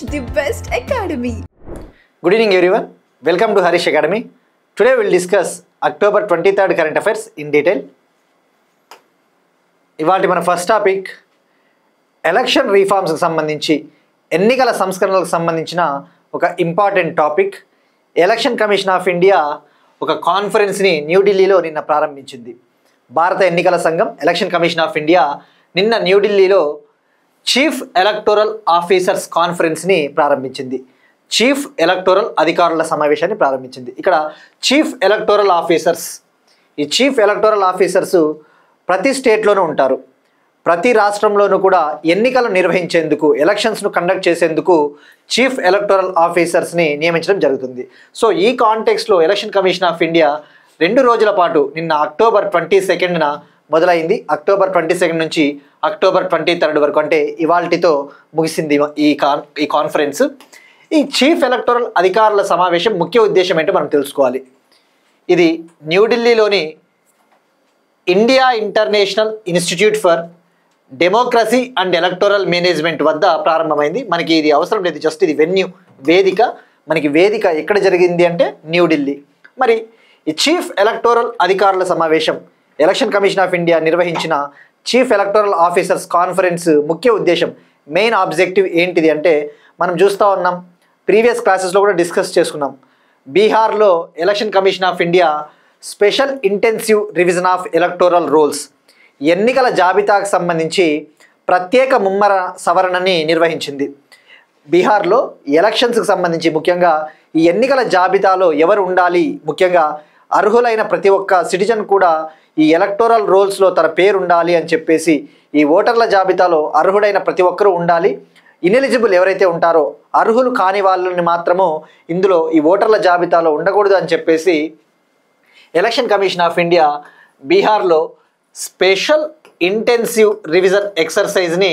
the best academy. Good evening everyone. Welcome to Harish Academy. Today we will discuss October 23rd current affairs in detail. ఇవాళ మన first topic election రీఫార్మ్స్కి సంబంధించి ఎన్నికల సంస్కరణలకు సంబంధించిన ఒక important topic. Election commission of India ఒక కాన్ఫరెన్స్ని న్యూఢిల్లీలో నిన్న ప్రారంభించింది. భారత ఎన్నికల సంఘం ఎలక్షన్ కమిషన్ ఆఫ్ ఇండియా నిన్న న్యూఢిల్లీలో చీఫ్ ఎలక్టోరల్ ఆఫీసర్స్ కాన్ఫరెన్స్ని ప్రారంభించింది. చీఫ్ ఎలక్టోరల్ అధికారుల సమావేశాన్ని ప్రారంభించింది. ఇక్కడ చీఫ్ ఎలక్టోరల్ ఆఫీసర్స్, ఈ చీఫ్ ఎలక్టోరల్ ఆఫీసర్స్ ప్రతి స్టేట్లోనూ ఉంటారు. ప్రతి రాష్ట్రంలోనూ కూడా ఎన్నికలు నిర్వహించేందుకు, ఎలక్షన్స్ను కండక్ట్ చేసేందుకు చీఫ్ ఎలక్టోరల్ ఆఫీసర్స్ని నియమించడం జరుగుతుంది. సో ఈ కాంటెక్స్లో ఎలక్షన్ కమిషన్ ఆఫ్ ఇండియా 2 రోజుల పాటు నిన్న అక్టోబర్ 22న మొదలైంది. అక్టోబర్ 22 నుంచి అక్టోబర్ 23 వరకు, అంటే ఇవాల్టితో ముగిసింది ఈ కాన్ఫరెన్స్. ఈ చీఫ్ ఎలక్టోరల్ అధికారుల సమావేశం ముఖ్య ఉద్దేశం ఏంటో మనం తెలుసుకోవాలి. ఇది న్యూఢిల్లీలోని India international institute for democracy and electoral management వద్ద ప్రారంభమైంది. మనకి ఇది అవసరం లేదు, జస్ట్ ఇది వెన్యూ, వేదిక. మనకి వేదిక ఎక్కడ జరిగింది అంటే న్యూఢిల్లీ. మరి ఈ చీఫ్ ఎలక్టోరల్ అధికారుల సమావేశం, ఎలక్షన్ కమిషన్ ఆఫ్ ఇండియా నిర్వహించిన చీఫ్ ఎలక్టోరల్ ఆఫీసర్స్ కాన్ఫరెన్స్ ముఖ్య ఉద్దేశం, మెయిన్ ఆబ్జెక్టివ్ ఏంటిది అంటే మనం చూస్తూ ఉన్నాం, ప్రీవియస్ క్లాసెస్లో కూడా డిస్కస్ చేసుకున్నాం. బీహార్లో election commission of India special intensive revision of electoral rolls, ఎన్నికల జాబితాకు సంబంధించి ప్రత్యేక ముమ్మర సవరణని నిర్వహించింది. బీహార్లో ఎలక్షన్స్కి సంబంధించి ముఖ్యంగా ఈ ఎన్నికల జాబితాలో ఎవరు ఉండాలి, ముఖ్యంగా అర్హులైన ప్రతి ఒక్క సిటిజన్ కూడా ఈ ఎలక్టోరల్ రోల్స్లో తన పేరు ఉండాలి అని చెప్పేసి, ఈ ఓటర్ల జాబితాలో అర్హుడైన ప్రతి ఒక్కరూ ఉండాలి. ఇనెలిజిబుల్ ఎవరైతే ఉంటారో, అర్హులు కాని వాళ్ళని మాత్రము ఇందులో ఈ ఓటర్ల జాబితాలో ఉండకూడదు అని చెప్పేసి ఎలక్షన్ కమిషన్ ఆఫ్ ఇండియా బీహార్లో స్పెషల్ ఇంటెన్సివ్ రివిజన్ ఎక్సర్సైజ్ని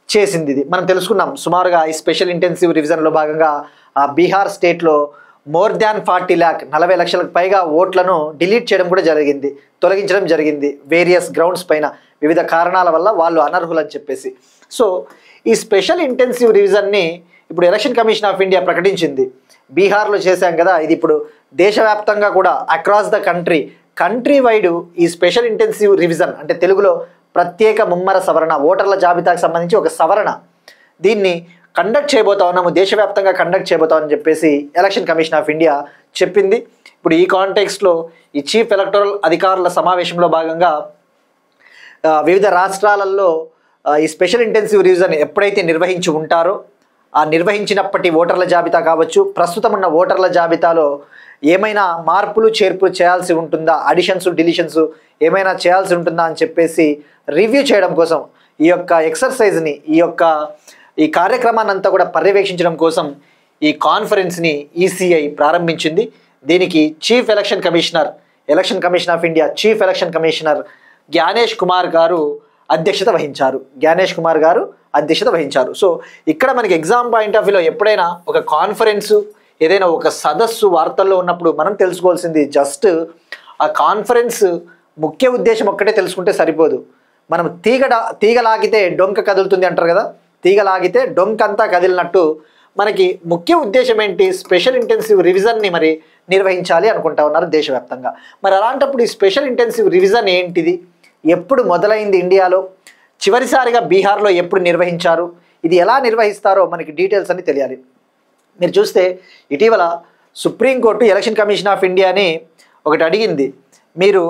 చేసింది. ఇది మనం తెలుసుకున్నాం సుమారుగా. ఈ స్పెషల్ ఇంటెన్సివ్ రివిజన్లో భాగంగా ఆ బీహార్ స్టేట్లో మోర్ దాన్ 40 lakh 40 లక్షలకు పైగా ఓట్లను డిలీట్ చేయడం కూడా జరిగింది, తొలగించడం జరిగింది వేరియస్ గ్రౌండ్స్ పైన, వివిధ కారణాల వల్ల వాళ్ళు అనర్హులు అని చెప్పేసి. సో ఈ స్పెషల్ ఇంటెన్సివ్ రివిజన్ని ఇప్పుడు ఎలక్షన్ కమిషన్ ఆఫ్ ఇండియా ప్రకటించింది. బీహార్లో చేశాం కదా, ఇది ఇప్పుడు దేశవ్యాప్తంగా కూడా అక్రాస్ ద కంట్రీ వైడ్ ఈ స్పెషల్ ఇంటెన్సివ్ రివిజన్, అంటే తెలుగులో ప్రత్యేక ముమ్మర సవరణ, ఓటర్ల జాబితాకు సంబంధించి ఒక సవరణ, దీన్ని కండక్ట్ చేయబోతా ఉన్నాము, దేశవ్యాప్తంగా కండక్ట్ చేయబోతామని చెప్పేసి ఎలక్షన్ కమిషన్ ఆఫ్ ఇండియా చెప్పింది. ఇప్పుడు ఈ కాంటెక్స్ట్లో ఈ చీఫ్ ఎలక్టోరల్ అధికారుల సమావేశంలో భాగంగా వివిధ రాష్ట్రాలలో ఈ స్పెషల్ ఇంటెన్సివ్ రివిజన్ ఎప్పుడైతే నిర్వహించి ఉంటారో, ఆ నిర్వహించినప్పటి ఓటర్ల జాబితా కావచ్చు, ప్రస్తుతం ఉన్న ఓటర్ల జాబితాలో ఏమైనా మార్పులు చేర్పులు చేయాల్సి ఉంటుందా, అడిషన్స్ డిలీషన్స్ ఏమైనా చేయాల్సి ఉంటుందా అని చెప్పేసి రివ్యూ చేయడం కోసం ఈ యొక్క ఎక్సర్సైజ్ని, ఈ కార్యక్రమాన్ని అంతా కూడా పర్యవేక్షించడం కోసం ఈ కాన్ఫరెన్స్ని ఈసీఐ ప్రారంభించింది. దీనికి chief election commission of India chief election commissioner Gyanesh Kumar గారు అధ్యక్షత వహించారు. సో ఇక్కడ మనకి ఎగ్జామ్ పాయింట్ ఆఫ్ వ్యూలో ఎప్పుడైనా ఒక కాన్ఫరెన్స్, ఏదైనా ఒక సదస్సు వార్తల్లో ఉన్నప్పుడు మనం తెలుసుకోవాల్సింది జస్ట్ ఆ కాన్ఫరెన్స్ ముఖ్య ఉద్దేశం ఒక్కటే తెలుసుకుంటే సరిపోదు. మనం తీగలాగితే డొంక కదులుతుంది అంటారు కదా, తీగలాగితే డొంకంతా కదిలినట్టు మనకి ముఖ్య ఉద్దేశం ఏంటి, స్పెషల్ ఇంటెన్సివ్ రివిజన్ని మరి నిర్వహించాలి అనుకుంటా ఉన్నారు దేశవ్యాప్తంగా. మరి అలాంటప్పుడు ఈ స్పెషల్ ఇంటెన్సివ్ రివిజన్ ఏంటిది, ఎప్పుడు మొదలైంది ఇండియాలో, చివరిసారిగా బీహార్లో ఎప్పుడు నిర్వహించారు, ఇది ఎలా నిర్వహిస్తారో మనకి డీటెయిల్స్ అన్ని తెలియాలి. మీరు చూస్తే ఇటీవల సుప్రీంకోర్టు ఎలక్షన్ కమిషన్ ఆఫ్ ఇండియాని ఒకటి అడిగింది, మీరు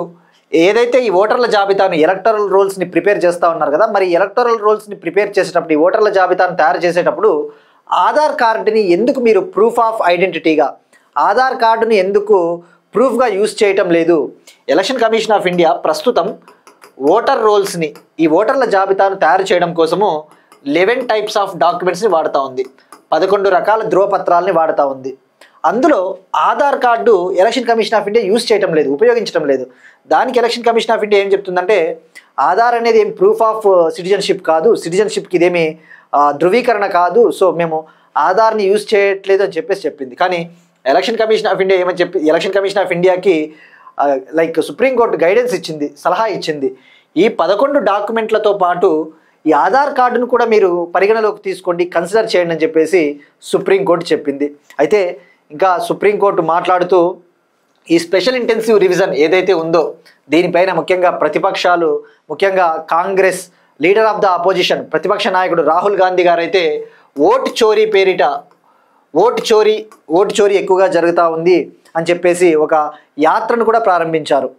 ఏదైతే ఈ ఓటర్ల జాబితాను, ఎలక్టోరల్ రోల్స్ని ప్రిపేర్ చేస్తూ ఉన్నారు కదా, మరి ఎలక్టోరల్ రోల్స్ని ప్రిపేర్ చేసేటప్పుడు, ఈ ఓటర్ల జాబితాను తయారు చేసేటప్పుడు ఆధార్ కార్డుని ఎందుకు మీరు ప్రూఫ్ ఆఫ్ ఐడెంటిటీగా, ఆధార్ కార్డుని ఎందుకు ప్రూఫ్గా యూజ్ చేయటం లేదు? ఎలక్షన్ కమిషన్ ఆఫ్ ఇండియా ప్రస్తుతం ఓటర్ రోల్స్ని, ఈ ఓటర్ల జాబితాను తయారు చేయడం కోసము 11 types ఆఫ్ డాక్యుమెంట్స్ని వాడుతూ ఉంది, 11 రకాల ధృవపత్రాలని వాడుతూ ఉంది. అందులో Aadhaar card election commission of India use చేయటం లేదు, ఉపయోగించడం లేదు. దానికి ఎలక్షన్ కమిషన్ ఆఫ్ ఇండియా ఏం చెప్తుందంటే, ఆధార్ అనేది ఏం ప్రూఫ్ ఆఫ్ సిటిజన్షిప్ కాదు, సిటిజన్షిప్కి ఇదేమి ధృవీకరణ కాదు, సో మేము ఆధార్ని యూజ్ చేయట్లేదు అని చెప్పేసి చెప్పింది. కానీ ఎలక్షన్ కమిషన్ ఆఫ్ ఇండియా ఏమని చెప్పి, ఎలక్షన్ కమిషన్ ఆఫ్ ఇండియాకి సుప్రీంకోర్టు గైడెన్స్ ఇచ్చింది, సలహా ఇచ్చింది. ఈ 11 డాక్యుమెంట్లతో పాటు ఈ ఆధార్ కార్డును కూడా మీరు పరిగణలోకి తీసుకోండి, కన్సిడర్ చేయండి అని చెప్పేసి సుప్రీంకోర్టు చెప్పింది. అయితే ఇంకా సుప్రీంకోర్టు మాట్లాడుతూ ఈ స్పెషల్ ఇంటెన్సివ్ రివిజన్ ఏదైతే ఉందో దీనిపైన ముఖ్యంగా ప్రతిపక్షాలు, ముఖ్యంగా Congress leader of the opposition ప్రతిపక్ష నాయకుడు రాహుల్ గాంధీ గారు అయితే ఓటు చోరీ పేరిట ఓటు చోరీ ఎక్కువగా జరుగుతూ ఉంది అని చెప్పేసి ఒక యాత్రను కూడా ప్రారంభించారు.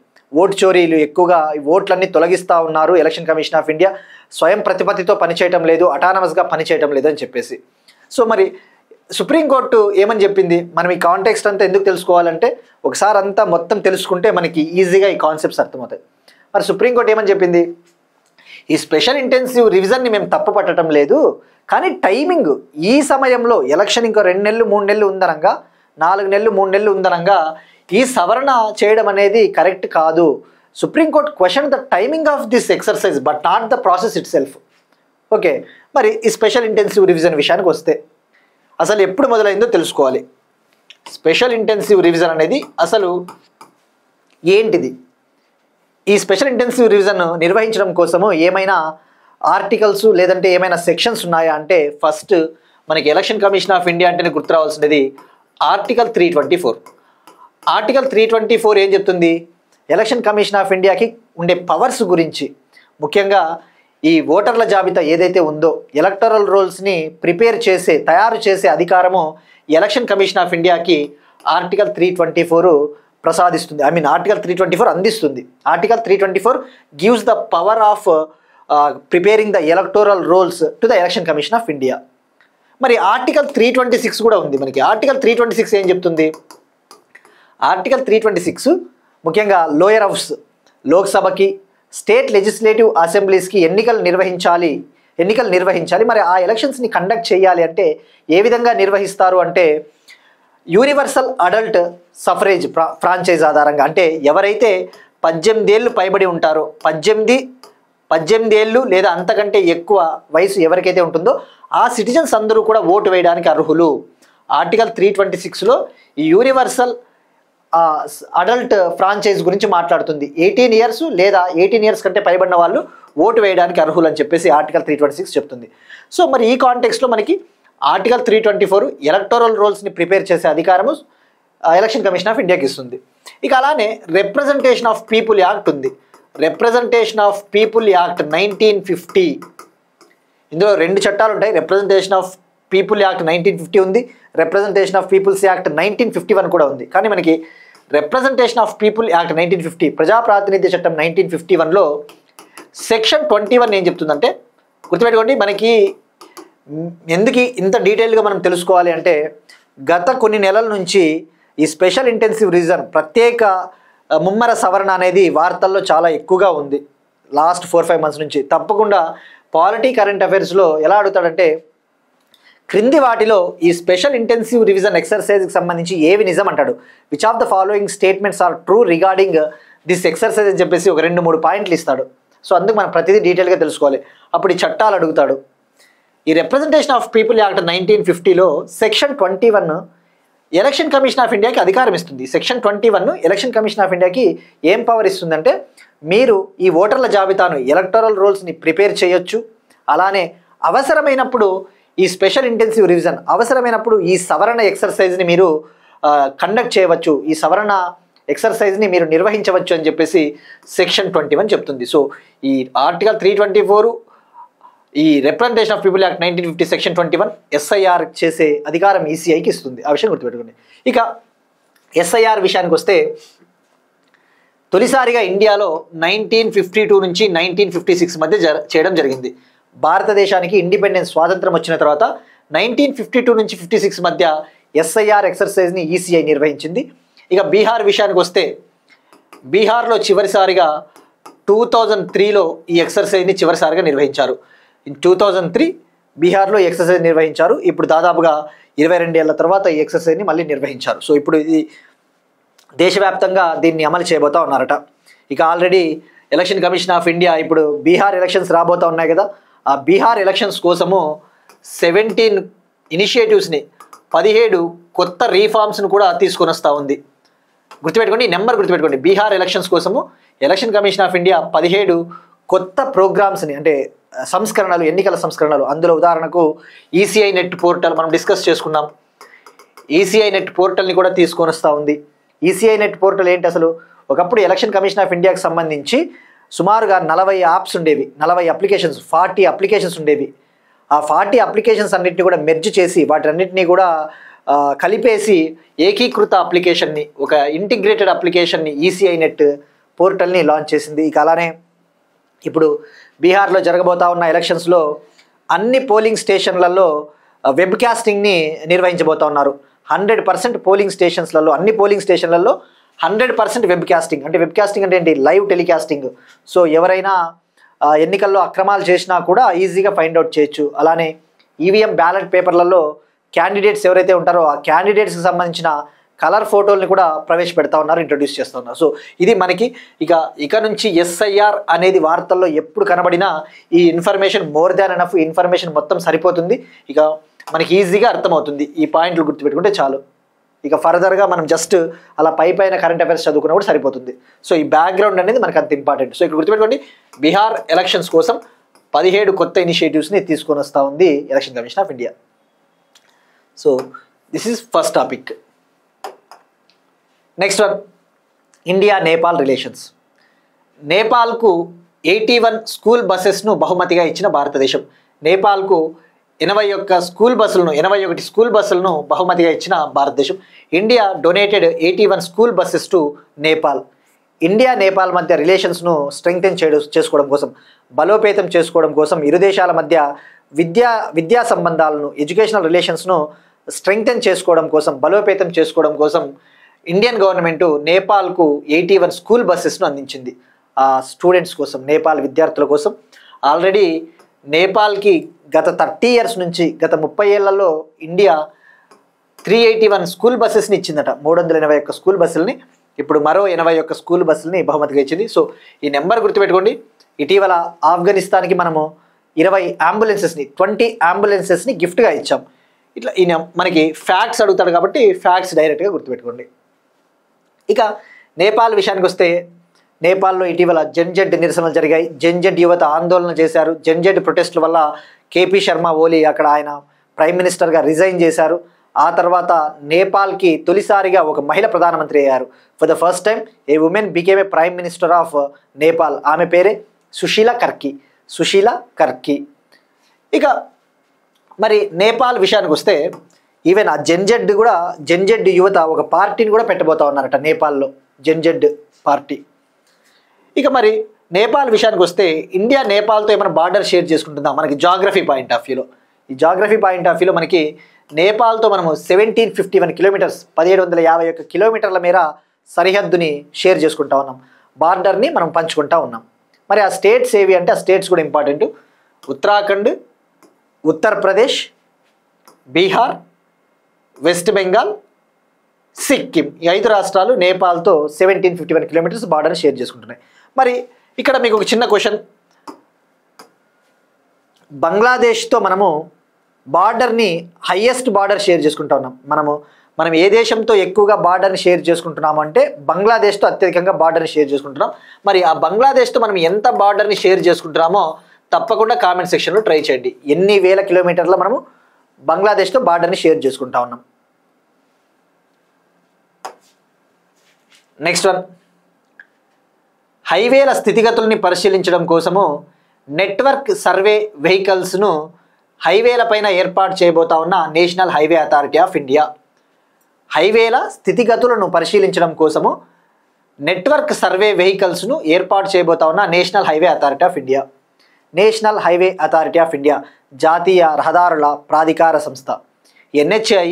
ఓటు చోరీలు ఎక్కువగా, ఓట్లన్నీ తొలగిస్తూ ఉన్నారు, ఎలక్షన్ కమిషన్ ఆఫ్ ఇండియా స్వయం ప్రతిపత్తితో పనిచేయటం లేదు, అటానమస్గా పనిచేయటం లేదు అని చెప్పేసి. సో మరి సుప్రీంకోర్టు ఏమని చెప్పింది, మనం ఈ కాంటెక్స్ట్ అంతా ఎందుకు తెలుసుకోవాలంటే ఒకసారి అంతా మొత్తం తెలుసుకుంటే మనకి ఈజీగా ఈ కాన్సెప్ట్స్ అర్థమవుతాయి. మరి సుప్రీంకోర్టు ఏమని చెప్పింది, ఈ స్పెషల్ ఇంటెన్సివ్ రివిజన్ని మేము తప్పు పట్టడం లేదు, కానీ టైమింగ్ ఈ సమయంలో ఎలక్షన్ ఇంకో 2 నెలలు 3 నెలలు ఉందనంగా, 4 నెలలు 3 నెలలు ఉందనంగా ఈ సవరణ చేయడం అనేది కరెక్ట్ కాదు. Supreme court question the timing of this exercise but not the process it self. Okay, మరి ఈ స్పెషల్ ఇంటెన్సివ్ రివిజన్ విషయానికి వస్తే అసలు ఎప్పుడు మొదలైందో తెలుసుకోవాలి. స్పెషల్ ఇంటెన్సివ్ రివిజన్ అనేది అసలు ఏంటిది? ఈ స్పెషల్ ఇంటెన్సివ్ రివిజన్ నిర్వహించడం కోసము ఏమైనా ఆర్టికల్స్ లేదంటే ఏమైనా సెక్షన్స్ ఉన్నాయా అంటే ఫస్ట్ మనకి ఎలక్షన్ కమిషన్ ఆఫ్ ఇండియా అంటేనే గుర్తు రావాల్సినది ఆర్టికల్ 324. ఆర్టికల్ 324 ఏం చెప్తుంది, ఎలక్షన్ కమిషన్ ఆఫ్ ఇండియాకి ఉండే పవర్స్ గురించి, ముఖ్యంగా ఈ ఓటర్ల జాబితా ఏదైతే ఉందో ఎలక్టరల్ రోల్స్ని తయారు చేసే అధికారము ఎలక్షన్ కమిషన్ ఆఫ్ ఇండియాకి ఆర్టికల్ 324 ప్రసాదిస్తుంది. ఆర్టికల్ 324 అందిస్తుంది. Article 324 gives the power of preparing the electoral rolls to the election commission of India. మరి ఆర్టికల్ 326 కూడా ఉంది మనకి. ఆర్టికల్ 326 ఏం చెప్తుంది, ఆర్టికల్ 326 ముఖ్యంగా లోయర్ హౌస్ లోక్సభకి, స్టేట్ లెజిస్లేటివ్ అసెంబ్లీస్కి ఎన్నికలు నిర్వహించాలి. మరి ఆ ఎలక్షన్స్ని కండక్ట్ చేయాలి అంటే ఏ విధంగా నిర్వహిస్తారు అంటే యూనివర్సల్ అడల్ట్ సఫరేజ్ ఫ్రాంచైజ్ ఆధారంగా, అంటే ఎవరైతే 18 ఏళ్ళు పైబడి ఉంటారో, 18 ఏళ్ళు లేదా అంతకంటే ఎక్కువ వయసు ఎవరికైతే ఉంటుందో ఆ సిటిజన్స్ అందరూ కూడా ఓటు వేయడానికి అర్హులు. ఆర్టికల్ 326లో ఈ యూనివర్సల్ అడల్ట్ ఫ్రాంచైజ్ గురించి మాట్లాడుతుంది. 18 ఇయర్స్ లేదా 18 ఇయర్స్ కంటే పైబడిన వాళ్ళు ఓటు వేయడానికి అర్హులు అని చెప్పేసి ఆర్టికల్ 326 చెప్తుంది. సో మరి ఈ కాంటెక్స్లో మనకి ఆర్టికల్ 324 ఎలక్టోరల్ రోల్స్ని ప్రిపేర్ చేసే అధికారము ఎలక్షన్ కమిషన్ ఆఫ్ ఇండియాకి ఇస్తుంది. ఇక అలానే రిప్రజెంటేషన్ ఆఫ్ పీపుల్ యాక్ట్ ఉంది. రిప్రజెంటేషన్ ఆఫ్ పీపుల్ యాక్ట్ 1950, ఇందులో 2 చట్టాలు ఉంటాయి. రిప్రజెంటేషన్ ఆఫ్ పీపుల్ యాక్ట్ 1950 ఉంది, రిప్రజెంటేషన్ ఆఫ్ పీపుల్స్ యాక్ట్ 1951 కూడా ఉంది. కానీ మనకి రిప్రజెంటేషన్ ఆఫ్ పీపుల్ యాక్ట్ 1950 ప్రజాప్రాతినిధ్య చట్టం 1951లో సెక్షన్ 21 ఏం చెప్తుందంటే, గుర్తుపెట్టుకోండి, మనకి ఎందుకు ఇంత డీటెయిల్గా మనం తెలుసుకోవాలి అంటే గత కొన్ని నెలల నుంచి ఈ స్పెషల్ ఇంటెన్సివ్ రివిజన్ ప్రత్యేక ముమ్మర సవరణ అనేది వార్తల్లో చాలా ఎక్కువగా ఉంది. లాస్ట్ 4-5 మంత్స్ నుంచి తప్పకుండా పాలిటీ కరెంట్ అఫైర్స్లో ఎలా అడుగుతాడంటే క్రింది వాటిలో ఈ స్పెషల్ ఇంటెన్సివ్ రివిజన్ ఎక్సర్సైజ్కి సంబంధించి ఏవి నిజం అంటాడు. Which of the following statements are true regarding this exercise అని చెప్పేసి ఒక 2-3 పాయింట్లు ఇస్తాడు. సో అందుకు మనం ప్రతిదీ డీటెయిల్గా తెలుసుకోవాలి. అప్పుడు ఈ చట్టాలు అడుగుతాడు. ఈ రిప్రజెంటేషన్ ఆఫ్ పీపుల్ యాక్ట్ 1950లో సెక్షన్ 21 ఎలక్షన్ కమిషన్ ఆఫ్ ఇండియాకి అధికారం ఇస్తుంది. సెక్షన్ 21 ఎలక్షన్ కమిషన్ ఆఫ్ ఇండియాకి ఏం పవర్ ఇస్తుందంటే మీరు ఈ ఓటర్ల జాబితాను ఎలక్టోరల్ రోల్స్ని ప్రిపేర్ చేయొచ్చు, అలానే అవసరమైనప్పుడు ఈ స్పెషల్ ఇంటెన్సివ్ రివిజన్ అవసరమైనప్పుడు ఈ సవరణ ఎక్సర్సైజ్ని మీరు కండక్ట్ చేయవచ్చు, ఈ సవరణ ఎక్సర్సైజ్ని మీరు నిర్వహించవచ్చు అని చెప్పేసి సెక్షన్ 21 చెప్తుంది. సో ఈ ఆర్టికల్ 324 ఈ representation of people act 1950 section 21 SIR చేసే అధికారం ఈసీఐకి ఇస్తుంది. ఆ విషయం గుర్తుపెట్టుకోండి. ఇక ఎస్ఐఆర్ విషయానికి వస్తే తొలిసారిగా ఇండియాలో 1952 నుంచి 1956 మధ్య చేయడం జరిగింది. భారతదేశానికి ఇండిపెండెన్స్ స్వాతంత్రం వచ్చిన తర్వాత 1952 నుంచి 56 మధ్య ఎస్ఐఆర్ ఎక్సర్సైజ్ని ఈసీఐ నిర్వహించింది. ఇక బీహార్ విషయానికి వస్తే బీహార్లో చివరిసారిగా 2003లో ఈ ఎక్సర్సైజ్ని చివరిసారిగా నిర్వహించారు. ఇన్ 2003 బీహార్లో ఈ ఎక్సర్సైజ్ నిర్వహించారు. ఇప్పుడు దాదాపుగా 22 ఏళ్ల తర్వాత ఈ ఎక్సర్సైజ్ని మళ్ళీ నిర్వహించారు. సో ఇప్పుడు ఇది దేశవ్యాప్తంగా దీన్ని అమలు చేయబోతా ఉన్నారట. ఇక already election commission of India ఇప్పుడు బీహార్ ఎలక్షన్స్ రాబోతూ ఉన్నాయి కదా, ఆ బీహార్ ఎలక్షన్స్ కోసము 17 ఇనిషియేటివ్స్ని 17 కొత్త రీఫార్మ్స్ని కూడా తీసుకొని వస్తూ ఉంది. గుర్తుపెట్టుకోండి, ఈ నెంబర్ గుర్తుపెట్టుకోండి. బీహార్ ఎలక్షన్స్ కోసము ఎలక్షన్ కమిషన్ ఆఫ్ ఇండియా 17 కొత్త ప్రోగ్రామ్స్ని, అంటే సంస్కరణలు, ఎన్నికల సంస్కరణలు. అందులో ఉదాహరణకు ఈసీఐ నెట్ పోర్టల్ మనం డిస్కస్ చేసుకున్నాం. ఈసీఐ నెట్ పోర్టల్ని కూడా తీసుకొని వస్తూ ఉంది. ఈసీఐ నెట్ పోర్టల్ ఏంటి అసలు? ఒకప్పుడు ఎలక్షన్ కమిషన్ ఆఫ్ ఇండియాకి సంబంధించి సుమారుగా 40 యాప్స్ ఉండేవి, 40 అప్లికేషన్స్, 40 అప్లికేషన్స్ ఉండేవి. ఆ 40 అప్లికేషన్స్ అన్నింటినీ కూడా మెర్జ్ చేసి వాటన్నిటినీ కూడా కలిపేసి ఏకీకృత అప్లికేషన్ని, ఒక ఇంటిగ్రేటెడ్ అప్లికేషన్ని, ఈసీఐ నెట్ పోర్టల్ని లాంచ్ చేసింది. ఇక అలానే ఇప్పుడు బీహార్లో జరగబోతా ఉన్న ఎలక్షన్స్లో అన్ని పోలింగ్ స్టేషన్లలో వెబ్ కాస్టింగ్ని నిర్వహించబోతా ఉన్నారు. 100% పోలింగ్ స్టేషన్స్లలో, అన్ని పోలింగ్ స్టేషన్లలో 100% వెబ్ కాస్టింగ్. అంటే వెబ్ కాస్టింగ్ అంటే ఏంటి? Live telecasting. సో ఎవరైనా ఎన్నికల్లో అక్రమాలు చేసినా కూడా ఈజీగా ఫైండ్ అవుట్ చేయొచ్చు. అలానే ఈవీఎం బ్యాలెట్ పేపర్లలో క్యాండిడేట్స్ ఎవరైతే ఉంటారో ఆ క్యాండిడేట్స్కి సంబంధించిన కలర్ ఫోటోల్ని కూడా ప్రవేశపెడతా ఉన్నారు, ఇంట్రొడ్యూస్ చేస్తూ ఉన్నారు. సో ఇది మనకి ఇక నుంచి ఎస్ఐఆర్ అనేది వార్తల్లో ఎప్పుడు కనబడినా ఈ information more than enough, information మొత్తం సరిపోతుంది. ఇక మనకి ఈజీగా అర్థమవుతుంది. ఈ పాయింట్లు గుర్తుపెట్టుకుంటే చాలు. ఇక ఫర్దర్గా మనం జస్ట్ అలా పైన కరెంట్ అఫైర్స్ చదువుకున్నా కూడా సరిపోతుంది. సో ఈ బ్యాక్గ్రౌండ్ అనేది మనకు అంత ఇంపార్టెంట్. సో ఇక్కడ గుర్తుపెట్టుకోండి, బీహార్ ఎలక్షన్స్ కోసం 17 కొత్త ఇనిషియేటివ్స్ని తీసుకొని వస్తూ ఉంది election commission of India. So this is first topic. Next one, India Nepal relations. నేపాల్కు 81 స్కూల్ బస్సెస్ను బహుమతిగా ఇచ్చిన భారతదేశం. నేపాల్కు 81 స్కూల్ బస్సులను బహుమతిగా ఇచ్చిన భారతదేశం. India donated 81 school buses to Nepal. India Nepal మధ్య రిలేషన్స్ను స్ట్రెంగ్తెన్ చేసుకోవడం కోసం, బలోపేతం చేసుకోవడం కోసం, ఇరు దేశాల మధ్య విద్యా సంబంధాలను, ఎడ్యుకేషనల్ రిలేషన్స్ను స్ట్రెంగ్తెన్ చేసుకోవడం కోసం, బలోపేతం చేసుకోవడం కోసం ఇండియన్ గవర్నమెంట్ నేపాల్కు 81 స్కూల్ బస్సెస్ను అందించింది. ఆ స్టూడెంట్స్ కోసం, నేపాల్ విద్యార్థుల కోసం. ఆల్రెడీ నేపాల్కి గత 30 years నుంచి, గత 30 ఏళ్లలో ఇండియా 381 స్కూల్ బస్సెస్ని ఇచ్చిందట. 381 స్కూల్ బస్సులని, ఇప్పుడు మరో 81 స్కూల్ బస్సులని బహుమతిగా ఇచ్చింది. సో ఈ నెంబర్ గుర్తుపెట్టుకోండి. ఇటీవల ఆఫ్ఘనిస్తాన్కి మనము 20 అంబులెన్సెస్ని గిఫ్ట్గా ఇచ్చాం. ఇట్లా ఈయన మనకి ఫ్యాక్ట్స్ అడుగుతాడు కాబట్టి ఫ్యాక్ట్స్ డైరెక్ట్గా గుర్తుపెట్టుకోండి. ఇక నేపాల్ విషయానికి వస్తే, నేపాల్లో ఇటీవల జెన్జెడ్ నిరసనలు జరిగాయి. జెన్జెడ్ యువత ఆందోళన చేశారు. జెన్జెడ్ ప్రొటెస్టుల వల్ల కేపీ శర్మ ఓలీ అక్కడ ఆయన ప్రైమ్ మినిస్టర్గా రిజైన్ చేశారు. ఆ తర్వాత నేపాల్కి తొలిసారిగా ఒక మహిళ ప్రధానమంత్రి అయ్యారు. For the first time A women became a prime minister of Nepal. ఆమె పేరే సుశీలా కర్కి. ఇక మరి నేపాల్ విషయానికి వస్తే, ఈవెన్ ఆ జెన్జెడ్ యువత ఒక పార్టీని కూడా పెట్టబోతా ఉన్నారట నేపాల్లో, జెన్జెడ్ పార్టీ. ఇక మరి నేపాల్ విషయానికి వస్తే, ఇండియా నేపాల్తో ఏమైనా బార్డర్ షేర్ చేసుకుంటుందా? మనకి జాగ్రఫీ పాయింట్ ఆఫ్ వ్యూలో, మనకి నేపాల్తో మనము 1751 కిలోమీటర్స్, 1751 కిలోమీటర్ల మేర సరిహద్దుని షేర్ చేసుకుంటా ఉన్నాం. బార్డర్ని మనం పంచుకుంటా ఉన్నాం. మరి ఆ స్టేట్స్ ఏవి అంటే, ఆ స్టేట్స్ కూడా ఇంపార్టెంట్. ఉత్తరాఖండ్, ఉత్తరప్రదేశ్, బీహార్, వెస్ట్ బెంగాల్, సిక్కిం. ఈ 5 రాష్ట్రాలు నేపాల్తో 1751 కిలోమీటర్స్ బార్డర్ని షేర్ చేసుకుంటున్నాయి. మరి ఇక్కడ మీకు ఒక చిన్న క్వశ్చన్, బంగ్లాదేశ్తో మనము బార్డర్ని హయ్యెస్ట్ బార్డర్ షేర్ చేసుకుంటా ఉన్నాం. మనం ఏ దేశంతో ఎక్కువగా బార్డర్ని షేర్ చేసుకుంటున్నాము అంటే బంగ్లాదేశ్తో అత్యధికంగా బార్డర్ని షేర్ చేసుకుంటున్నాం. మరి ఆ బంగ్లాదేశ్తో మనం ఎంత బార్డర్ని షేర్ చేసుకుంటున్నామో తప్పకుండా కామెంట్ సెక్షన్లో ట్రై చేయండి. ఎన్ని వేల కిలోమీటర్ల మనము బంగ్లాదేశ్తో బార్డర్ని షేర్ చేసుకుంటా ఉన్నాం. నెక్స్ట్ వన్, హైవేల స్థితిగతుల్ని పరిశీలించడం కోసము నెట్వర్క్ సర్వే వెహికల్స్ను హైవేల పైన ఏర్పాటు చేయబోతా ఉన్న national highway authority of India. హైవేల స్థితిగతులను పరిశీలించడం కోసము నెట్వర్క్ సర్వే వెహికల్స్ను ఏర్పాటు చేయబోతా ఉన్న national highway authority of India. National highway authority of India జాతీయ రహదారుల ప్రాధికార సంస్థ. ఎన్హెచ్ఐ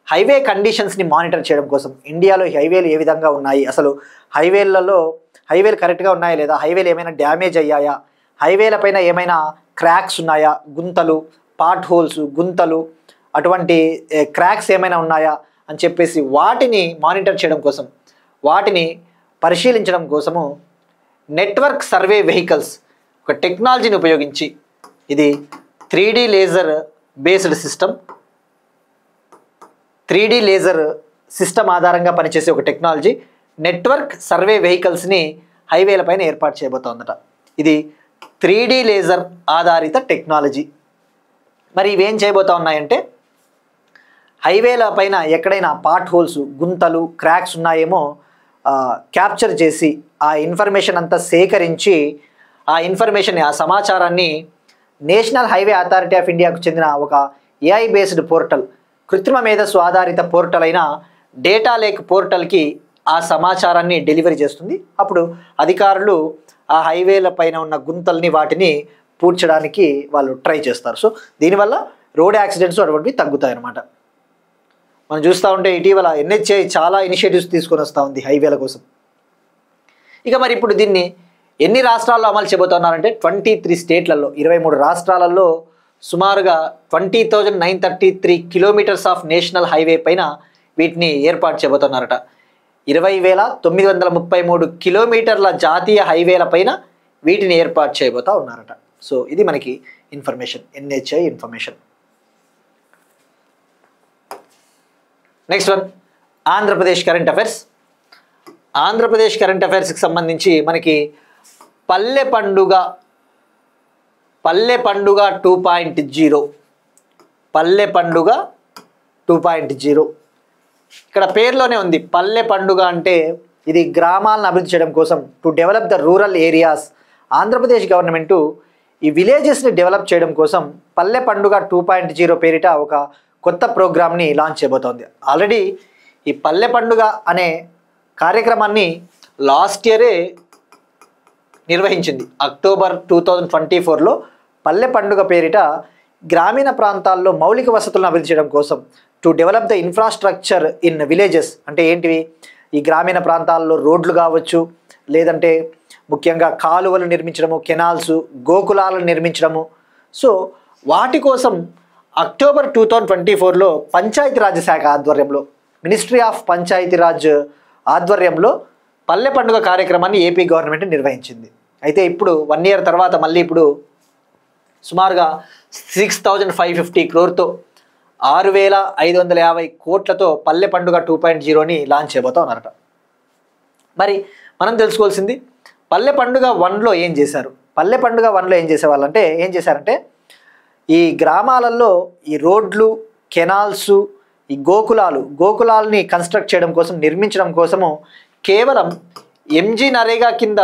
హైవే కండిషన్స్ని మానిటర్ చేయడం కోసం, ఇండియాలో హైవేలు ఏ విధంగా ఉన్నాయి, అసలు హైవేలు కరెక్ట్గా ఉన్నాయా లేదా, హైవేలు ఏమైనా డ్యామేజ్ అయ్యాయా, హైవేల పైన ఏమైనా క్రాక్స్ ఉన్నాయా, గుంతలు, పాట్ హోల్స్, గుంతలు, అటువంటి క్రాక్స్ ఏమైనా ఉన్నాయా అని చెప్పేసి వాటిని మానిటర్ చేయడం కోసం, వాటిని పరిశీలించడం కోసము నెట్వర్క్ సర్వే వెహికల్స్ ఒక టెక్నాలజీని ఉపయోగించి, ఇది 3D laser based system, 3D laser system ఆధారంగా పనిచేసే ఒక టెక్నాలజీ నెట్వర్క్ సర్వే వెహికల్స్ని హైవేల పైన ఏర్పాటు చేయబోతోందట. ఇది 3D లేజర్ ఆధారిత టెక్నాలజీ. మరి ఇవేం చేయబోతా ఉన్నాయంటే హైవేల పైన ఎక్కడైనా పార్ట్ హోల్స్, గుంతలు, క్రాక్స్ ఉన్నాయేమో క్యాప్చర్ చేసి ఆ ఇన్ఫర్మేషన్ అంతా సేకరించి ఆ ఇన్ఫర్మేషన్, ఆ సమాచారాన్ని నేషనల్ హైవే అథారిటీ ఆఫ్ ఇండియాకు చెందిన ఒక AI బేస్డ్ పోర్టల్, కృత్రిమ మేధస్సు ఆధారిత పోర్టల్ అయిన డేటా లేక్ పోర్టల్కి ఆ సమాచారాన్ని డెలివరీ చేస్తుంది. అప్పుడు అధికారులు ఆ హైవేల పైన ఉన్న గుంతల్ని వాటిని పూడ్చడానికి వాళ్ళు ట్రై చేస్తారు. సో దీనివల్ల రోడ్ యాక్సిడెంట్స్ అటువంటివి తగ్గుతాయి అన్నమాట. మనం చూస్తూ ఉంటే ఇటీవల NHAI చాలా ఇనిషియేటివ్స్ తీసుకొని వస్తూ ఉంది హైవేల కోసం. ఇక మరి ఇప్పుడు దీన్ని ఎన్ని రాష్ట్రాల్లో అమలు చేయబోతున్నారంటే 23 స్టేట్లలో, 23 రాష్ట్రాలలో సుమారుగా 20,933 కిలోమీటర్స్ ఆఫ్ నేషనల్ హైవే పైన వీటిని ఏర్పాటు చేయబోతున్నారట. 20,933 కిలోమీటర్ల జాతీయ హైవేల పైన వీటిని ఏర్పాటు చేయబోతా ఉన్నారట. సో ఇది మనకి information, NHAI information. Next one, Andhra Pradesh current affairs. Andhra Pradesh current అఫైర్స్కి సంబంధించి మనకి పల్లె పండుగ 2.0, పల్లె పండుగ 2.0. ఇక్కడ పేరులోనే ఉంది పల్లె పండుగ అంటే ఇది గ్రామాలను అభివృద్ధి చేయడం కోసం, to develop the rural areas. Andhra Pradesh government ఈ విలేజెస్ని డెవలప్ చేయడం కోసం పల్లె పండుగ 2.0 పేరిట ఒక కొత్త ప్రోగ్రామ్ని లాంచ్ చేయబోతోంది. ఆల్రెడీ ఈ పల్లె పండుగ అనే కార్యక్రమాన్ని లాస్ట్ ఇయరే నిర్వహించింది. అక్టోబర్ 2024లో పల్లె పండుగ పేరిట గ్రామీణ ప్రాంతాల్లో మౌలిక వసతులను అభివృద్ధి చేయడం కోసం, to develop the infrastructure in villages. అంటే ఏంటివి? ఈ గ్రామీణ ప్రాంతాల్లో రోడ్లు కావచ్చు, లేదంటే ముఖ్యంగా కాలువలు నిర్మించడము, కెనాల్స్, గోకులాలను నిర్మించడము. సో వాటి కోసం అక్టోబర్ 2024లో పంచాయతీరాజ్ శాఖ ఆధ్వర్యంలో, మినిస్ట్రీ ఆఫ్ పంచాయతీరాజ్ ఆధ్వర్యంలో పల్లె పండుగ కార్యక్రమాన్ని ఏపీ గవర్నమెంట్ నిర్వహించింది. అయితే ఇప్పుడు 1 year తర్వాత మళ్ళీ ఇప్పుడు సుమారుగా 6,550 crore 6,550 కోట్లతో పల్లె పండుగ 2.0ని లాంచ్ చేయబోతా ఉన్నారట. మరి మనం తెలుసుకోవాల్సింది పల్లె పండుగ 1లో ఏం చేశారు? పల్లె పండుగ 1లో ఏం చేసేవాళ్ళంటే ఏం చేశారంటే ఈ గ్రామాలలో ఈ రోడ్లు, కెనాల్స్, ఈ గోకులాలని కన్స్ట్రక్ట్ చేయడం కోసం, నిర్మించడం కోసము కేవలం MG నరేగా కింద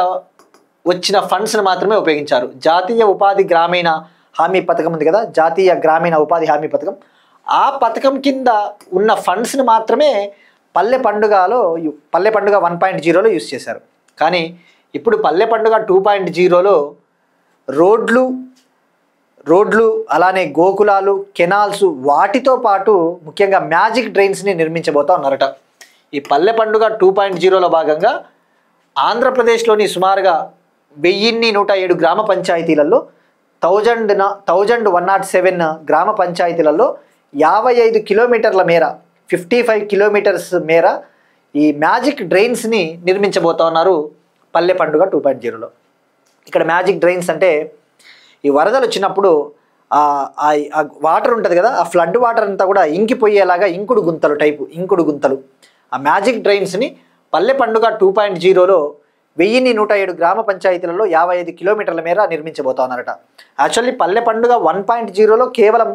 వచ్చిన ఫండ్స్ని మాత్రమే ఉపయోగించారు. జాతీయ ఉపాధి గ్రామీణ హామీ పథకం ఉంది కదా, జాతీయ గ్రామీణ ఉపాధి హామీ పథకం, ఆ పథకం కింద ఉన్న ఫండ్స్ని మాత్రమే పల్లె పండుగ 1.0లో యూజ్ చేశారు. కానీ ఇప్పుడు పల్లె పండుగ 2.0లో రోడ్లు అలానే గోకులాలు, కెనాల్స్, వాటితో పాటు ముఖ్యంగా మ్యాజిక్ డ్రైన్స్ని నిర్మించబోతా ఉన్నారట. ఈ పల్లె పండుగ 2.0లో భాగంగా ఆంధ్రప్రదేశ్లోని సుమారుగా 1,107 గ్రామ పంచాయతీలలో 1,107 గ్రామ పంచాయతీలలో 55 కిలోమీటర్ల మేర, 55 కిలోమీటర్స్ మేర ఈ మ్యాజిక్ డ్రైన్స్ని నిర్మించబోతా ఉన్నారు పల్లె పండుగ 2.0లో. ఇక్కడ మ్యాజిక్ డ్రైన్స్ అంటే ఈ వరదలు వచ్చినప్పుడు వాటర్ ఉంటుంది కదా, ఆ ఫ్లడ్ వాటర్ అంతా కూడా ఇంకిపోయేలాగా ఇంకుడు గుంతలు, ఆ మ్యాజిక్ డ్రైన్స్ని పల్లె పండుగ 2.0లో 1,107 గ్రామ పంచాయతీలలో 55 కిలోమీటర్ల మేర నిర్మించబోతా ఉన్నారట. యాక్చువల్లీ పల్లె పండుగ 1.0లో కేవలం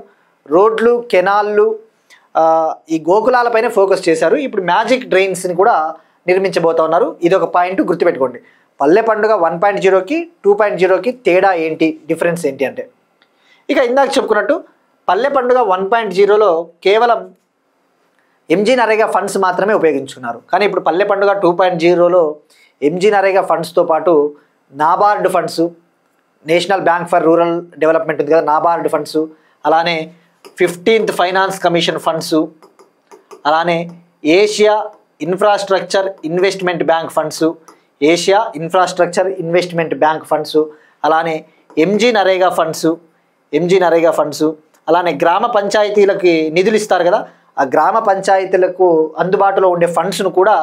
రోడ్లు, కెనాళ్ళు, ఈ గోకులాలపైనే ఫోకస్ చేశారు. ఇప్పుడు మ్యాజిక్ డ్రైన్స్ని కూడా నిర్మించబోతా ఉన్నారు. ఇది ఒక పాయింట్ గుర్తుపెట్టుకోండి. పల్లె పండుగ 1.0కి 2.0కి తేడా ఏంటి, డిఫరెన్స్ ఏంటి అంటే, ఇక ఇందాక చెప్పుకున్నట్టు పల్లె పండుగ 1.0లో కేవలం MG నరేగా ఫండ్స్ మాత్రమే ఉపయోగించుకున్నారు. కానీ ఇప్పుడు పల్లె పండుగ 2.0లో MG నరేగా ఫండ్స్తో పాటు NABARD funds, national bank for rural development ఉంది కదా, నాబార్డ్ ఫండ్స్, అలానే 15th ఫైనాన్స్ కమిషన్ ఫండ్స్, అలానే Asia infrastructure investment bank funds, అలానే MG నరేగా ఫండ్స్, అలానే గ్రామ పంచాయతీలకి నిధులు ఇస్తారు కదా, ఆ గ్రామ పంచాయతీలకు అందుబాటులో ఉండే ఫండ్స్ను కూడా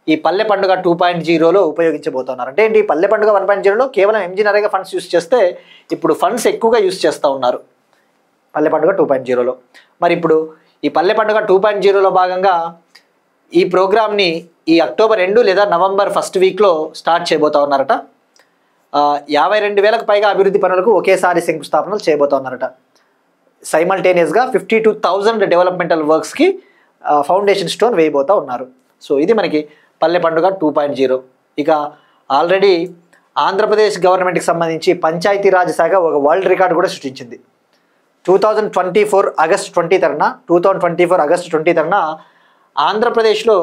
ఈ పల్లె పండుగ 2.0లో ఉపయోగించబోతున్నారు. అంటే ఏంటి, పల్లె పండుగ 1.0లో కేవలం MG నరేగా ఫండ్స్ యూస్ చేస్తే ఇప్పుడు ఫండ్స్ ఎక్కువగా యూస్ చేస్తూ ఉన్నారు పల్లె పండుగ 2.0లో. మరి ఇప్పుడు ఈ పల్లె పండుగ 2.0లో భాగంగా ఈ ప్రోగ్రామ్ని ఈ అక్టోబర్ 2 లేదా నవంబర్ 1 వీక్లో స్టార్ట్ చేయబోతా ఉన్నారట. 52,000కు పైగా అభివృద్ధి పనులకు ఒకేసారి శంకుస్థాపనలు చేయబోతున్నారట. సైమల్టేనియస్గా 52,000 డెవలప్మెంటల్ వర్క్స్కి ఫౌండేషన్ స్టోన్ వేయబోతూ ఉన్నారు. సో ఇది మనకి పల్లె పండుగ 2.0. ఇక ఆల్రెడీ ఆంధ్రప్రదేశ్ గవర్నమెంట్కి సంబంధించి పంచాయతీరాజ్ శాఖ ఒక వరల్డ్ రికార్డు కూడా సృష్టించింది. 2024 ఆగస్టు 20 ఆంధ్రప్రదేశ్లో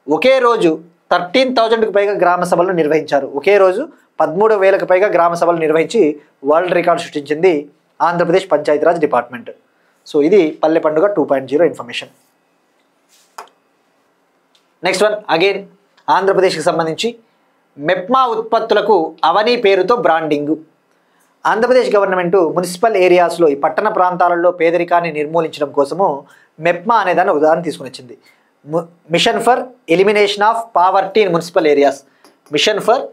ఒకే రోజు 13,000కు పైగా గ్రామ సభలు నిర్వహించారు. ఒకే రోజు 13,000కు పైగా గ్రామ సభలు నిర్వహించి వరల్డ్ రికార్డు సృష్టించింది ఆంధ్రప్రదేశ్ పంచాయతీరాజ్ డిపార్ట్మెంట్. సో ఇది పల్లె Panduga 2.0 information. Next one again ఆంధ్రప్రదేశ్కి సంబంధించి మెప్మా ఉత్పత్తులకు అవని పేరుతో బ్రాండింగు. ఆంధ్రప్రదేశ్ గవర్నమెంట్ మున్సిపల్ ఏరియాస్లో ఈ పట్టణ ప్రాంతాలలో పేదరికాన్ని నిర్మూలించడం కోసము మెప్మా అనే దాన్ని ఉదాహరణ తీసుకుని వచ్చింది. Mission for elimination of poverty in municipal areas. Mission for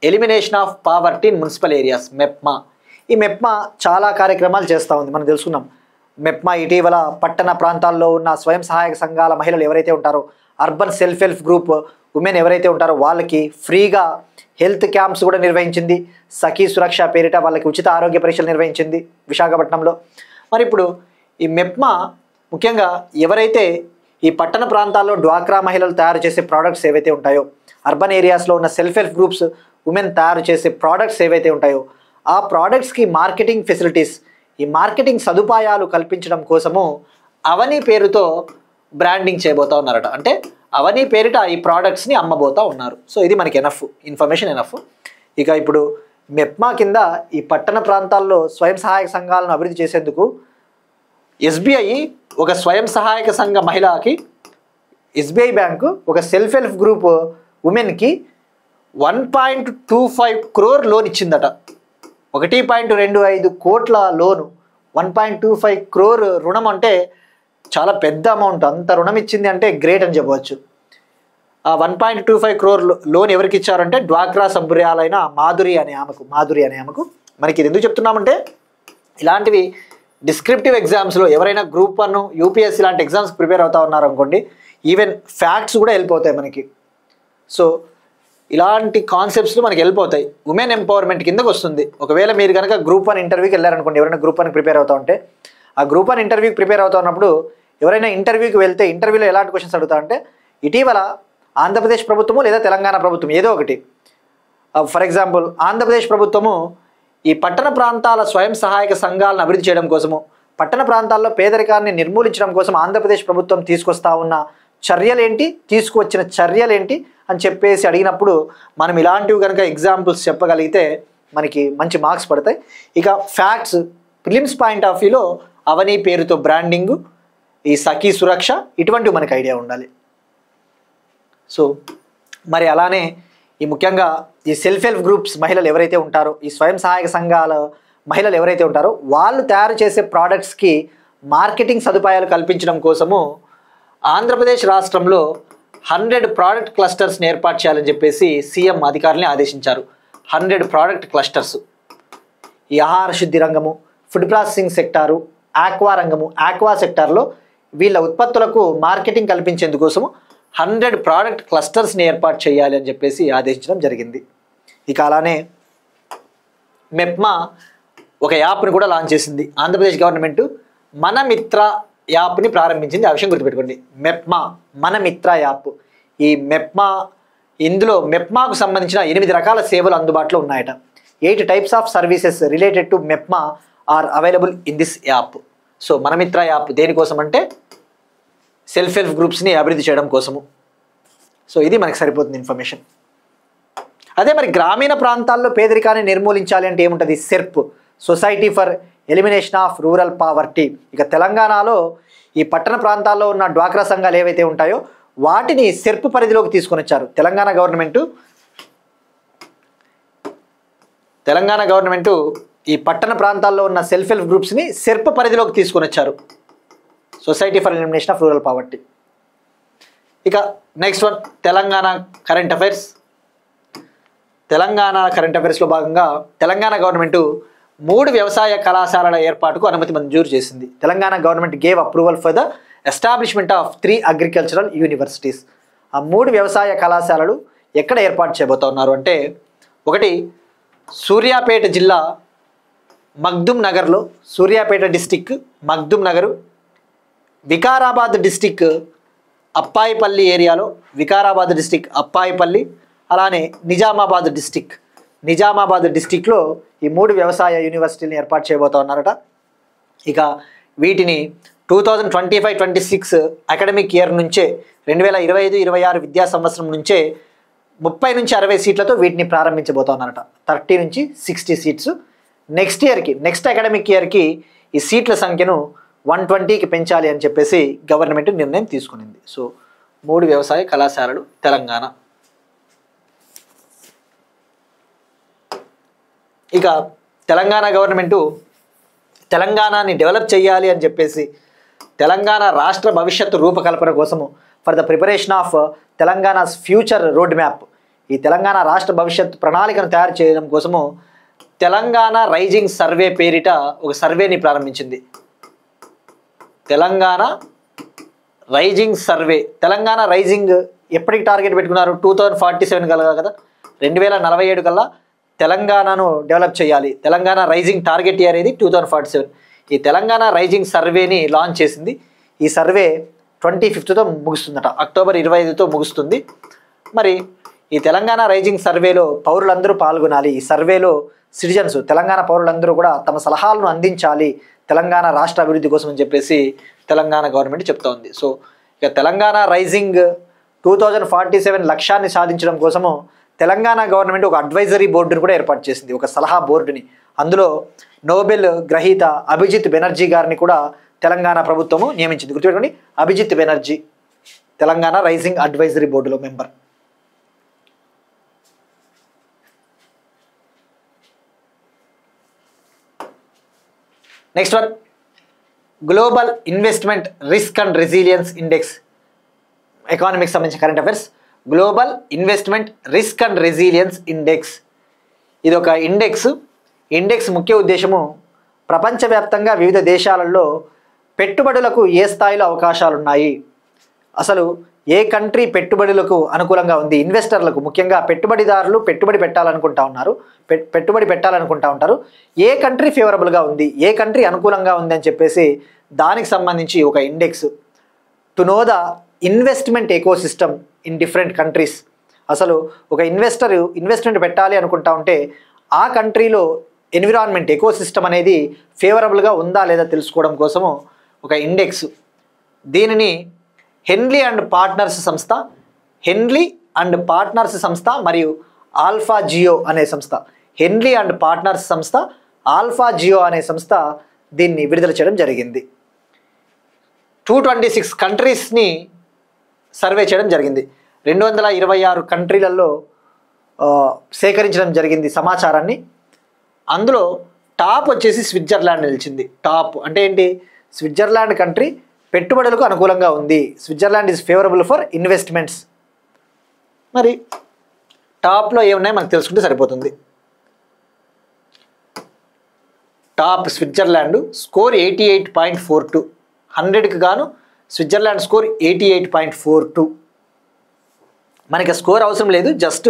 elimination of poverty in municipal areas MEPMA. ఈ మెప్మా చాలా కార్యక్రమాలు చేస్తూ ఉంది, మనం తెలుసుకున్నాం. మెప్మా ఇటీవల పట్టణ ప్రాంతాల్లో ఉన్న స్వయం సహాయక సంఘాల మహిళలు ఎవరైతే ఉంటారో, urban self help group women ఎవరైతే ఉంటారో వాళ్ళకి ఫ్రీగా హెల్త్ క్యాంప్స్ కూడా నిర్వహించింది. సఖీ సురక్ష పేరిట వాళ్ళకి ఉచిత ఆరోగ్య పరీక్షలు నిర్వహించింది విశాఖపట్నంలో. మరి ఇప్పుడు ఈ మెప్మా ముఖ్యంగా ఎవరైతే ఈ పట్టణ ప్రాంతాల్లో డ్వాక్రా మహిళలు తయారు చేసే ప్రోడక్ట్స్ ఏవైతే ఉంటాయో, అర్బన్ ఏరియాస్లో ఉన్న సెల్ఫ్ హెల్ప్ గ్రూప్స్ ఉమెన్ తయారు చేసే ప్రోడక్ట్స్ ఏవైతే ఉంటాయో ఆ ప్రోడక్ట్స్కి మార్కెటింగ్ ఫెసిలిటీస్, ఈ మార్కెటింగ్ సదుపాయాలు కల్పించడం కోసము అవని పేరుతో బ్రాండింగ్ చేయబోతా ఉన్నారట. అంటే అవని పేరిట ఈ ప్రోడక్ట్స్ని అమ్మబోతా ఉన్నారు. సో ఇది మనకి ఎనఫ్ ఇన్ఫర్మేషన్ ఎనఫ్. ఇక ఇప్పుడు మెప్మా కింద ఈ పట్టణ ప్రాంతాల్లో స్వయం సహాయక సంఘాలను అభివృద్ధి చేసేందుకు ఎస్బీఐ ఒక స్వయం సహాయక సంఘ మహిళకి, ఎస్బీఐ బ్యాంకు ఒక సెల్ఫ్ హెల్ప్ గ్రూప్ ఉమెన్కి 1.25 crore లోన్ ఇచ్చిందట. 1.25 కోట్ల లోను, 1.25 crore రుణం అంటే చాలా పెద్ద అమౌంట్. అంత రుణం ఇచ్చింది అంటే గ్రేట్ అని చెప్పవచ్చు. ఆ 1.25 crore లోన్ ఎవరికి ఇచ్చారంటే డ్వాక్రా సభ్యురాలైన మాధురి అనే ఆమెకు. మనకి ఇది ఎందుకు చెప్తున్నామంటే ఇలాంటివి డిస్క్రిప్టివ్ ఎగ్జామ్స్లో ఎవరైనా గ్రూప్ 1 యూపీఎస్సీ ఇలాంటి ఎగ్జామ్స్ ప్రిపేర్ అవుతా ఉన్నారు అనుకోండి, ఈవెన్ ఫ్యాక్ట్స్ కూడా వెళ్ళిపోతాయి మనకి. సో ఇలాంటి కాన్సెప్ట్స్లో మనకి వెళ్ళిపోతాయి. ఉమెన్ ఎంపవర్మెంట్ కిందకు వస్తుంది. ఒకవేళ మీరు కనుక గ్రూప్ 1 ఇంటర్వ్యూకి వెళ్ళారనుకోండి, ఎవరైనా గ్రూప్ 1 ప్రిపేర్ అవుతా ఉంటే, ఆ గ్రూప్ 1 ఇంటర్వ్యూకి ప్రిపేర్ అవుతా ఉన్నప్పుడు ఎవరైనా ఇంటర్వ్యూకి వెళ్తే ఇంటర్వ్యూలో ఎలాంటి క్వశ్చన్స్ అడుగుతా అంటే, ఇటీవల ఆంధ్రప్రదేశ్ ప్రభుత్వము లేదా తెలంగాణ ప్రభుత్వం ఏదో ఒకటి, ఫర్ ఎగ్జాంపుల్ ఆంధ్రప్రదేశ్ ప్రభుత్వము ఈ పట్టణ ప్రాంతాల స్వయం సహాయక సంఘాలను అభివృద్ధి చేయడం కోసము, పట్టణ ప్రాంతాల్లో పేదరికాన్ని నిర్మూలించడం కోసం ఆంధ్రప్రదేశ్ ప్రభుత్వం తీసుకొస్తా ఉన్న తీసుకువచ్చిన చర్యలేంటి అని చెప్పేసి అడిగినప్పుడు మనం ఇలాంటివి కనుక ఎగ్జాంపుల్స్ చెప్పగలిగితే మనకి మంచి మార్క్స్ పడతాయి. ఇక ఫ్యాక్ట్స్ ప్రిలిమ్స్ పాయింట్ ఆఫ్ వ్యూలో అవని పేరుతో బ్రాండింగ్, ఈ సఖీ సురక్ష ఇటువంటివి మనకి ఐడియా ఉండాలి. సో మరి అలానే ఈ ముఖ్యంగా ఈ సెల్ఫ్ హెల్ప్ గ్రూప్స్ మహిళలు ఎవరైతే ఉంటారో, ఈ స్వయం సహాయక సంఘాల మహిళలు ఎవరైతే ఉంటారో వాళ్ళు తయారు చేసే ప్రోడక్ట్స్కి మార్కెటింగ్ సదుపాయాలు కల్పించడం కోసము ఆంధ్రప్రదేశ్ రాష్ట్రంలో 100 ప్రోడక్ట్ క్లస్టర్స్ని ఏర్పాటు చేయాలని చెప్పేసి సీఎం అధికారులని ఆదేశించారు. 100 ప్రోడక్ట్ క్లస్టర్స్. ఈ ఆహార శుద్ధి రంగము, ఫుడ్ ప్రాసెసింగ్ సెక్టారు, ఆక్వా రంగము, ఆక్వా సెక్టార్లో వీళ్ళ ఉత్పత్తులకు మార్కెటింగ్ కల్పించేందుకోసము 100 ప్రోడక్ట్ క్లస్టర్స్ని ఏర్పాటు చేయాలి అని చెప్పేసి ఆదేశించడం జరిగింది. ఇక అలానే మెప్మా ఒక యాప్ని కూడా లాంచ్ చేసింది. ఆంధ్రప్రదేశ్ గవర్నమెంట్ మన మిత్ర యాప్ని ప్రారంభించింది. ఆ విషయం గుర్తుపెట్టుకోండి. మెప్మా మన మిత్ర యాప్. ఈ ఇందులో మెప్మాకు సంబంధించిన 8 రకాల సేవలు అందుబాటులో ఉన్నాయట. 8 types of services related to MEPMA are available in this app. So Mana Mitra app దేనికోసం అంటే సెల్ఫ్ హెల్ప్ గ్రూప్స్ని అభివృద్ధి చేయడం కోసము. సో ఇది మనకి సరిపోతుంది ఇన్ఫర్మేషన్. అదే మరి గ్రామీణ ప్రాంతాల్లో పేదరికాన్ని నిర్మూలించాలి అంటే ఏముంటుంది? SERP, society for elimination of rural poverty. ఇక తెలంగాణలో ఈ పట్టణ ప్రాంతాల్లో ఉన్న డ్వాక్రా సంఘాలు ఏవైతే ఉంటాయో వాటిని సెర్ప్ పరిధిలోకి తీసుకొని వచ్చారు. తెలంగాణ గవర్నమెంటు ఈ పట్టణ ప్రాంతాల్లో ఉన్న సెల్ఫ్ హెల్ప్ గ్రూప్స్ని సెర్ప్ పరిధిలోకి తీసుకొని వచ్చారు. Society for elimination of rural poverty. ఇక next one Telangana current affairs. Telangana current అఫైర్స్లో భాగంగా తెలంగాణ గవర్నమెంటు 3 వ్యవసాయ కళాశాలల ఏర్పాటుకు అనుమతి మంజూరు చేసింది. Telangana government gave approval for the establishment of 3 agricultural universities. ఆ 3 వ్యవసాయ కళాశాలలు ఎక్కడ ఏర్పాటు చేయబోతా ఉన్నారు అంటే, ఒకటి సూర్యాపేట జిల్లా మగ్దుమ్ నగర్లో, సూర్యాపేట డిస్టిక్ మగ్దుమ్ నగరు, వికారాబాద్ డిస్టిక్ అప్పాయిపల్లి ఏరియాలో, వికారాబాద్ డిస్టిక్ అప్పాయిపల్లి, అలానే నిజామాబాద్ డిస్టిక్లో ఈ 3 వ్యవసాయ యూనివర్సిటీలను ఏర్పాటు చేయబోతా ఉన్నారట. ఇక వీటిని 2025-26 అకాడమిక్ ఇయర్ నుంచే 2025-26 విద్యా సంవత్సరం నుంచే 30 నుంచి 60 సీట్లతో వీటిని ప్రారంభించబోతా ఉన్నారట. 30 నుంచి 60 సీట్స్. నెక్స్ట్ అకాడమిక్ ఇయర్కి ఈ సీట్ల సంఖ్యను 120కి పెంచాలి అని చెప్పేసి గవర్నమెంట్ నిర్ణయం తీసుకునింది. సో 3 వ్యవసాయ కళాశాలలు తెలంగాణ. ఇక తెలంగాణ గవర్నమెంటు తెలంగాణని డెవలప్ చేయాలి అని చెప్పేసి తెలంగాణ రాష్ట్ర భవిష్యత్తు రూపకల్పన కోసము for the preparation of Telangana's future road map, ఈ తెలంగాణ రాష్ట్ర భవిష్యత్తు ప్రణాళికను తయారు చేయడం కోసము తెలంగాణ రైజింగ్ సర్వే పేరిట ఒక సర్వేని ప్రారంభించింది. Telangana rising survey. Telangana rising ఎప్పటికి టార్గెట్ పెట్టుకున్నారు? 2047 కల్లా కదా, 2047 కల్లా తెలంగాణను డెవలప్ చేయాలి. తెలంగాణ రైజింగ్ టార్గెట్ ఇయర్ అనేది 2047. ఈ తెలంగాణ రైజింగ్ సర్వేని లాంచ్ చేసింది. ఈ సర్వే 25తో ముగుస్తుందట, అక్టోబర్ 25తో ముగుస్తుంది. మరి ఈ తెలంగాణ రైజింగ్ సర్వేలో పౌరులందరూ పాల్గొనాలి. ఈ సర్వేలో సిటిజన్స్, తెలంగాణ పౌరులందరూ కూడా తమ సలహాలను అందించాలి తెలంగాణ రాష్ట్ర అభివృద్ధి కోసం అని చెప్పేసి తెలంగాణ గవర్నమెంట్ చెప్తా ఉంది. సో ఇక తెలంగాణ రైజింగ్ 2047 లక్ష్యాన్ని సాధించడం కోసము తెలంగాణ గవర్నమెంట్ ఒక అడ్వైజరీ బోర్డుని కూడా ఏర్పాటు చేసింది, ఒక సలహా బోర్డుని. అందులో నోబెల్ గ్రహీత అభిజిత్ బెనర్జీ గారిని కూడా తెలంగాణ ప్రభుత్వము నియమించింది. గుర్తుపెట్టుకోండి, అభిజిత్ బెనర్జీ తెలంగాణ రైజింగ్ అడ్వైజరీ బోర్డులో member. Next one, global investment risk and resilience index. Economics సంబంధించిన current affairs. Global investment risk and resilience index. ఇది ఒక ఇండెక్స్ ముఖ్య ఉద్దేశము ప్రపంచవ్యాప్తంగా వివిధ దేశాలలో పెట్టుబడులకు ఏ స్థాయిలో అవకాశాలు ఉన్నాయి, అసలు ఏ కంట్రీ పెట్టుబడులకు అనుకూలంగా ఉంది, ఇన్వెస్టర్లకు ముఖ్యంగా పెట్టుబడిదారులు పెట్టుబడి పెట్టాలనుకుంటా ఉంటారు, ఏ కంట్రీ ఫేవరబుల్గా ఉంది, ఏ కంట్రీ అనుకూలంగా ఉంది అని చెప్పేసి దానికి సంబంధించి ఒక index. To know the investment ecosystem in different countries. అసలు ఒక ఇన్వెస్ట్మెంట్ పెట్టాలి అనుకుంటా ఉంటే ఆ కంట్రీలో ఎన్విరాన్మెంట్ ఎకోసిస్టమ్ అనేది ఫేవరబుల్గా ఉందా లేదా తెలుసుకోవడం కోసము ఒక ఇండెక్స్. దీనిని హెన్లీ అండ్ పార్ట్నర్స్ సంస్థ మరియు ఆల్ఫా జియో అనే సంస్థ, హెన్లీ అండ్ పార్ట్నర్స్ సంస్థ, ఆల్ఫా జియో అనే సంస్థ దీన్ని విడుదల చేయడం జరిగింది. 226 కంట్రీస్ని సర్వే చేయడం జరిగింది. 226 కంట్రీలలో సేకరించడం జరిగింది సమాచారాన్ని. అందులో టాప్ వచ్చేసి స్విట్జర్లాండ్ నిలిచింది. టాప్ అంటే ఏంటి? స్విట్జర్లాండ్ కంట్రీ పెట్టుబడులకు అనుకూలంగా ఉంది. Switzerland is favourable for investments. మరి టాప్లో ఏమున్నాయి మనకు తెలుసుకుంటే సరిపోతుంది. టాప్ స్విట్జర్లాండ్ స్కోర్ 88.42, 100కి గాను స్విట్జర్లాండ్ స్కోర్ 88.42. మనకి స్కోర్ అవసరం లేదు, జస్ట్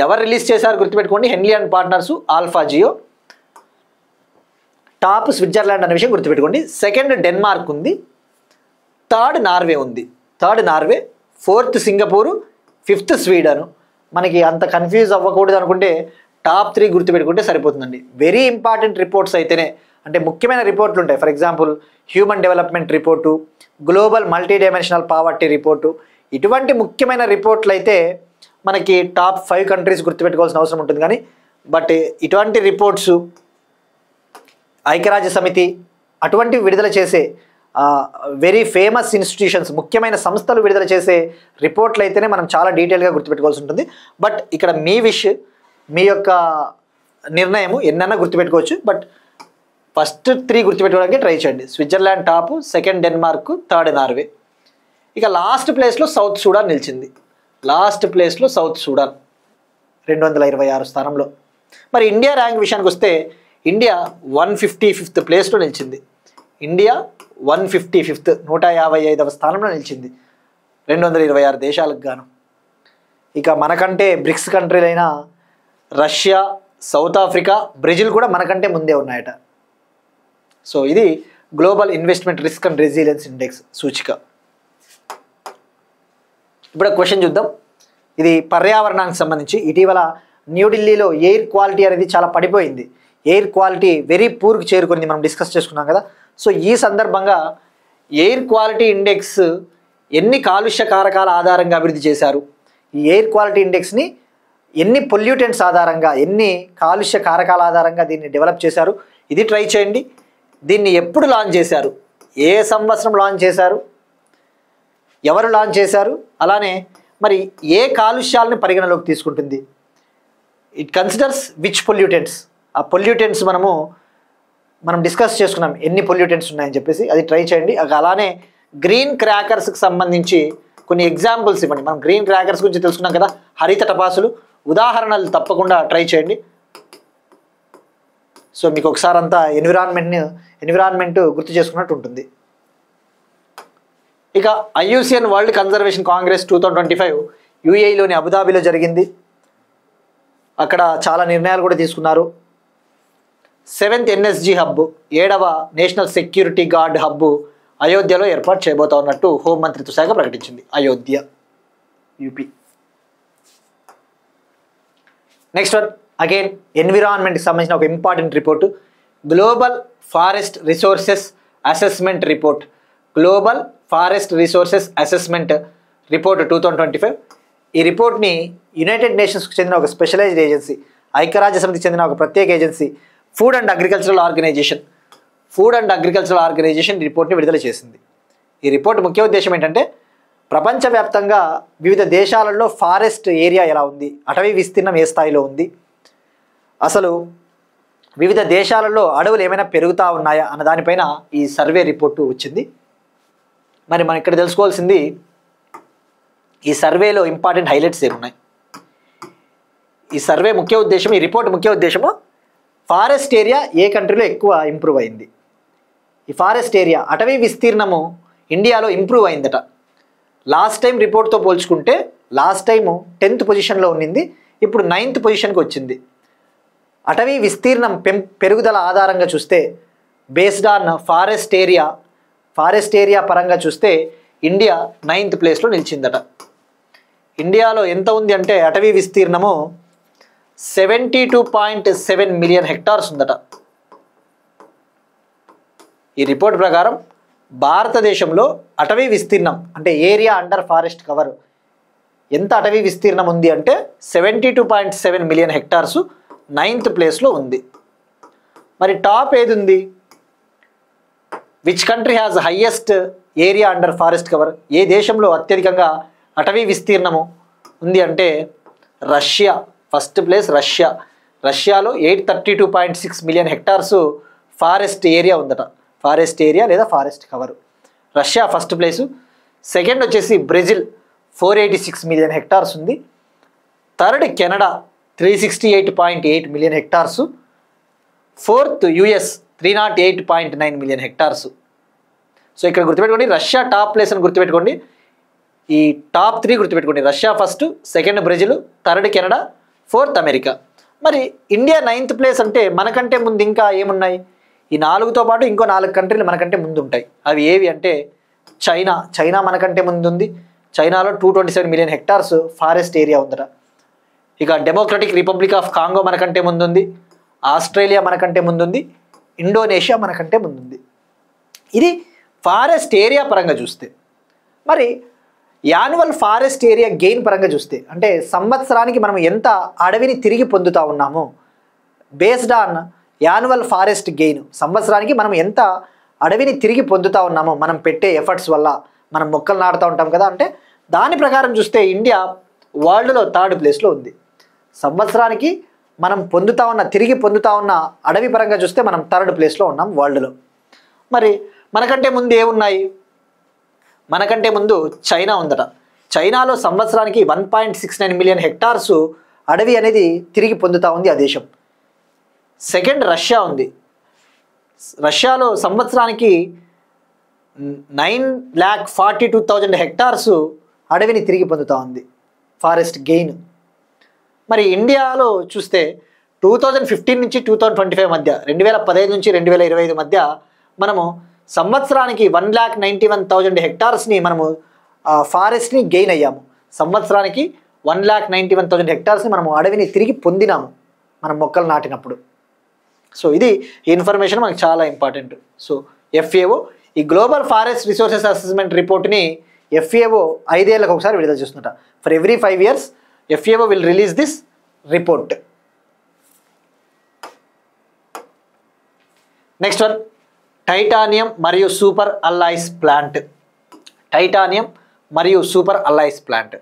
ఎవరు రిలీజ్ చేశారు గుర్తుపెట్టుకోండి, Henley and Partners, Alpha Geo. Top Switzerland అనే విషయం గుర్తుపెట్టుకోండి. సెకండ్ డెన్మార్క్ ఉంది, థర్డ్ నార్వే ఉంది. Fourth Singapore, fifth Sweden. మనకి అంత కన్ఫ్యూజ్ అవ్వకూడదు అనుకుంటే టాప్ 3 గుర్తుపెట్టుకుంటే సరిపోతుందండి. వెరీ ఇంపార్టెంట్ రిపోర్ట్స్ అయితేనే, అంటే ముఖ్యమైన రిపోర్ట్లు ఉంటాయి. For example human development report, global multi dimensional poverty report, ఇటువంటి ముఖ్యమైన రిపోర్ట్లు అయితే మనకి టాప్ 5 కంట్రీస్ గుర్తుపెట్టుకోవాల్సిన అవసరం ఉంటుంది. కానీ బట్ ఇటువంటి రిపోర్ట్స్ ఐక్యరాజ్య సమితి అటువంటివి విడుదల చేసే వెరీ ఫేమస్ ఇన్స్టిట్యూషన్స్, ముఖ్యమైన సంస్థలు విడుదల చేసే రిపోర్ట్లు అయితేనే మనం చాలా డీటెయిల్గా గుర్తుపెట్టుకోవాల్సి ఉంటుంది. బట్ ఇక్కడ మీ యొక్క నిర్ణయము ఎన్నైనా గుర్తుపెట్టుకోవచ్చు. బట్ ఫస్ట్ 3 గుర్తుపెట్టుకోవడానికి ట్రై చేయండి. Switzerland top, second Denmark, third Norway. ఇక లాస్ట్ ప్లేస్లో సౌత్ సూడాన్ నిలిచింది. 226 స్థానంలో. మరి ఇండియా ర్యాంక్ విషయానికి వస్తే ఇండియా 155th ప్లేస్లో నిలిచింది. ఇండియా 155th 155వ స్థానంలో నిలిచింది 226 దేశాలకు గాను. ఇక మనకంటే బ్రిక్స్ కంట్రీలైన రష్యా, సౌత్ ఆఫ్రికా, బ్రెజిల్ కూడా మనకంటే ముందే ఉన్నాయట. సో ఇది global investment risk and resilience index సూచిక. ఇప్పుడు క్వశ్చన్ చూద్దాం. ఇది పర్యావరణానికి సంబంధించి. ఇటీవల న్యూఢిల్లీలో ఎయిర్ క్వాలిటీ అనేది చాలా పడిపోయింది. ఎయిర్ క్వాలిటీ వెరీ పూర్కి చేరుకుంది, మనం డిస్కస్ చేసుకున్నాం కదా. సో ఈ సందర్భంగా ఎయిర్ క్వాలిటీ ఇండెక్స్ ఎన్ని కాలుష్య కారకాల ఆధారంగా అభివృద్ధి చేశారు, ఈ ఎయిర్ క్వాలిటీ ఇండెక్స్ని ఎన్ని పొల్యూటెంట్స్ ఆధారంగా, ఎన్ని కాలుష్య కారకాల ఆధారంగా దీన్ని డెవలప్ చేశారు, ఇది ట్రై చేయండి. దీన్ని ఎప్పుడు లాంచ్ చేశారు, ఏ సంవత్సరం లాంచ్ చేశారు, ఎవరు లాంచ్ చేశారు, అలానే మరి ఏ కాలుష్యాలను పరిగణలోకి తీసుకుంటుంది, ఇట్ కన్సిడర్స్ విచ్ పొల్యూటెంట్స్. ఆ పొల్యూటెంట్స్ మనం డిస్కస్ చేసుకున్నాం ఎన్ని పొల్యూటెంట్స్ ఉన్నాయని చెప్పేసి, అది ట్రై చేయండి. అలానే గ్రీన్ క్రాకర్స్కి సంబంధించి కొన్ని ఎగ్జాంపుల్స్ ఇవ్వండి. మనం గ్రీన్ క్రాకర్స్ గురించి తెలుసుకున్నాం కదా, హరిత టపాసులు, ఉదాహరణలు తప్పకుండా ట్రై చేయండి. సో మీకు ఒకసారి అంతా ఎన్విరాన్మెంట్ గుర్తు చేసుకున్నట్టు ఉంటుంది. ఇక IUCN వరల్డ్ కన్జర్వేషన్ కాంగ్రెస్ 2025 UAEలోని అబుదాబిలో జరిగింది. అక్కడ చాలా నిర్ణయాలు కూడా తీసుకున్నారు. 7th NSG హబ్, 7వ నేషనల్ సెక్యూరిటీ గార్డ్ హబ్ అయోధ్యలో ఏర్పాటు చేయబోతా ఉన్నట్టు హోంమంత్రిత్వ శాఖ ప్రకటించింది. Ayodhya, UP. Next one again ఎన్విరాన్మెంట్కి సంబంధించిన ఒక important report, global forest resources assessment report. Global forest resources assessment report 2025. ఈ రిపోర్ట్ని యునైటెడ్ నేషన్స్కి చెందిన ఒక స్పెషలైజ్డ్ ఏజెన్సీ, ఐక్యరాజ్య సమితికి చెందిన ఒక ప్రత్యేక agency food and agricultural organisation ఈ రిపోర్ట్ని విడుదల చేసింది. ఈ రిపోర్ట్ ముఖ్య ఉద్దేశం ఏంటంటే ప్రపంచవ్యాప్తంగా వివిధ దేశాలలో ఫారెస్ట్ ఏరియా ఎలా ఉంది, అటవీ విస్తీర్ణం ఏ స్థాయిలో ఉంది, అసలు వివిధ దేశాలలో అడవులు ఏమైనా పెరుగుతూ ఉన్నాయా అన్న దానిపైన ఈ సర్వే రిపోర్టు వచ్చింది. మరి మనం ఇక్కడ తెలుసుకోవాల్సింది ఈ సర్వేలో ఇంపార్టెంట్ హైలైట్స్ ఏమున్నాయి. ఈ సర్వే ముఖ్య ఉద్దేశం, ఈ రిపోర్ట్ ముఖ్య ఉద్దేశము ఫారెస్ట్ ఏరియా ఏ కంట్రీలో ఎక్కువ ఇంప్రూవ్ అయింది. ఈ ఫారెస్ట్ ఏరియా అటవీ విస్తీర్ణము ఇండియాలో ఇంప్రూవ్ అయిందట. లాస్ట్ టైం రిపోర్ట్తో పోల్చుకుంటే లాస్ట్ టైము 10th పొజిషన్లో ఉన్నింది, ఇప్పుడు 9th పొజిషన్కి వచ్చింది. అటవీ విస్తీర్ణం పెరుగుదల ఆధారంగా చూస్తే బేస్డ్ ఆన్ ఫారెస్ట్ ఏరియా పరంగా చూస్తే ఇండియా 9th ప్లేస్లో నిలిచిందట. ఇండియాలో ఎంత ఉంది అంటే అటవీ విస్తీర్ణము 72.7 మిలియన్ హెక్టార్స్ ఉందట. ఈ రిపోర్ట్ ప్రకారం భారతదేశంలో అటవీ విస్తీర్ణం అంటే ఏరియా అండర్ ఫారెస్ట్ కవర్ ఎంత అటవీ విస్తీర్ణం ఉంది అంటే 72.7 మిలియన్ హెక్టార్సు 9th ప్లేస్లో ఉంది. మరి టాప్ ఏది ఉంది, which country has highest area under forest cover, ఏ దేశంలో అత్యధికంగా అటవీ విస్తీర్ణము ఉంది అంటే రష్యా. ఫస్ట్ ప్లేస్ రష్యాలో 832.6 మిలియన్ హెక్టార్సు ఫారెస్ట్ ఏరియా ఉందట. ఫారెస్ట్ ఏరియా లేదా forest cover, Russia first place. Second వచ్చేసి బ్రెజిల్ 486 మిలియన్ హెక్టార్స్ ఉంది. Third Canada 368.8 million hectares. Fourth US 308.9 million hectares. So ఇక్కడ గుర్తుపెట్టుకోండి, రష్యా టాప్ ప్లేస్ అని గుర్తుపెట్టుకోండి. ఈ టాప్ 3 గుర్తుపెట్టుకోండి, Russia first, second Brazil, third Canada, fourth America. మరి ఇండియా 9th ప్లేస్ అంటే మనకంటే ముందు ఇంకా ఏమున్నాయి, ఈ 4తో పాటు ఇంకో 4 కంట్రీలు మనకంటే ముందు ఉంటాయి. అవి ఏవి అంటే చైనా మనకంటే ముందు ఉంది. చైనాలో 227 మిలియన్ హెక్టార్స్ ఫారెస్ట్ ఏరియా ఉందట. ఇక డెమోక్రటిక్ రిపబ్లిక్ ఆఫ్ కాంగో మనకంటే ముందుంది. ఆస్ట్రేలియా మనకంటే ముందుంది. ఇండోనేషియా మనకంటే ముందుంది. ఇది ఫారెస్ట్ ఏరియా పరంగా చూస్తే. మరి యాన్యువల్ ఫారెస్ట్ ఏరియా గెయిన్ పరంగా చూస్తే అంటే సంవత్సరానికి మనం ఎంత అడవిని తిరిగి పొందుతూ ఉన్నాము, based on annual forest gain, సంవత్సరానికి మనం ఎంత అడవిని తిరిగి పొందుతూ ఉన్నాము మనం పెట్టే ఎఫర్ట్స్ వల్ల. మనం మొక్కలు నాటుతూ ఉంటాం కదా, అంటే దాని ప్రకారం చూస్తే ఇండియా వరల్డ్లో 3rd ప్లేస్లో ఉంది. సంవత్సరానికి మనం తిరిగి పొందుతూ ఉన్న అడవి పరంగా చూస్తే మనం 3rd ప్లేస్లో ఉన్నాం వరల్డ్లో. మరి మనకంటే ముందు ఏమున్నాయి, మనకంటే ముందు చైనా ఉందట. చైనాలో సంవత్సరానికి 1.69 మిలియన్ హెక్టార్సు అడవి అనేది తిరిగి పొందుతూ ఉంది ఆ దేశం. సెకండ్ రష్యా ఉంది. రష్యాలో సంవత్సరానికి 9,42,000 హెక్టార్సు అడవిని తిరిగి పొందుతూ ఉంది ఫారెస్ట్ గెయిన్. మరి ఇండియాలో చూస్తే 2015 నుంచి 2025 మధ్య 2015 నుంచి 2025 మధ్య మనము సంవత్సరానికి 1,91,000 హెక్టార్స్ని మనము ఫారెస్ట్ని గెయిన్ అయ్యాము. సంవత్సరానికి 1,91,000 హెక్టార్స్ని మనము అడవిని తిరిగి పొందినాము మనం మొక్కలు నాటినప్పుడు. సో ఇది ఇన్ఫర్మేషన్ మనకు చాలా ఇంపార్టెంట్. సో FAO ఈ గ్లోబల్ ఫారెస్ట్ రిసోర్సెస్ అసెస్మెంట్ రిపోర్ట్ని FAO 5 ఏళ్ళకు ఒకసారి విడుదల చేస్తుంట. For every 5 years FAO will release this report. Next one, titanium మరియు సూపర్ అల్లాయ్స్ ప్లాంట్. టైటానియం మరియు సూపర్ అల్లాయ్స్ ప్లాంట్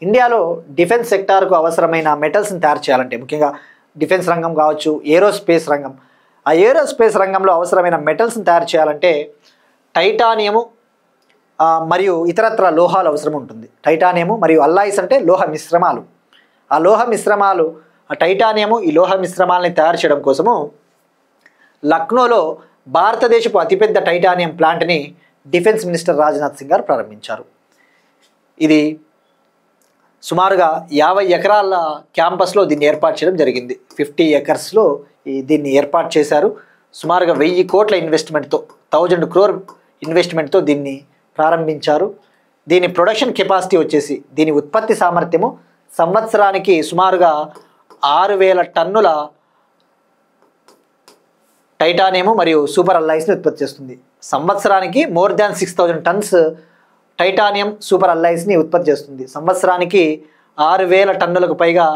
ఇండియాలో డిఫెన్స్ సెక్టార్కు అవసరమైన మెటల్స్ని తయారు చేయాలంటే, ముఖ్యంగా డిఫెన్స్ రంగం కావచ్చు, ఏరోస్పేస్ రంగం, ఆ ఏరోస్పేస్ రంగంలో అవసరమైన మెటల్స్ని తయారు చేయాలంటే టైటానియము మరియు ఇతరత్ర లోహాలు అవసరం ఉంటుంది. టైటానియము మరియు అల్లాయ్స్ అంటే లోహ మిశ్రమాలు. ఆ లోహ మిశ్రమాలు, ఆ టైటానియము, ఈ లోహ మిశ్రమాలని తయారు చేయడం కోసము లక్నోలో భారతదేశపు అతిపెద్ద టైటానియం ప్లాంట్ని డిఫెన్స్ మినిస్టర్ రాజ్నాథ్ సింగ్ గారు ప్రారంభించారు. ఇది సుమారుగా 50 ఎకరాల క్యాంపస్లో దీన్ని ఏర్పాటు చేయడం జరిగింది. 50 acresలో దీన్ని ఏర్పాటు చేశారు. సుమారుగా 1000 కోట్ల ఇన్వెస్ట్మెంట్తో, 1000 crore ఇన్వెస్ట్మెంట్తో దీన్ని ప్రారంభించారు. దీని ప్రొడక్షన్ కెపాసిటీ వచ్చేసి, దీని ఉత్పత్తి సామర్థ్యము సంవత్సరానికి సుమారుగా 6,000 టన్నుల టైటానియము మరియు సూపర్ అల్లాయ్స్ని ఉత్పత్తి చేస్తుంది. సంవత్సరానికి more than 6,000 tons titanium super అల్లాయ్స్ని ఉత్పత్తి చేస్తుంది. సంవత్సరానికి 6,000 టన్నులకు పైగా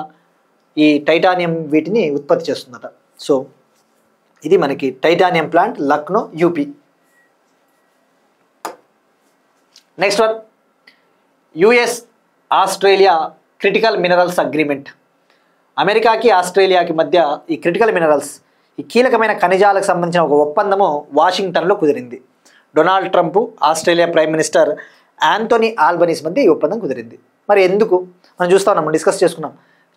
ఈ టైటానియం వీటిని ఉత్పత్తి చేస్తుందట. సో ఇది మనకి titanium plant Lucknow UP. Next one, US Australia critical minerals agreement. అమెరికాకి ఆస్ట్రేలియాకి మధ్య ఈ క్రిటికల్ మినరల్స్, ఈ కీలకమైన ఖనిజాలకు సంబంధించిన ఒక ఒప్పందము వాషింగ్టన్లో కుదిరింది. Donald Trump, Australia prime minister Anthony Albanese మధ్య ఈ ఒప్పందం కుదిరింది. మరి ఎందుకు మనం చూస్తా ఉన్నాం, డిస్కస్ చేసుకున్నాం.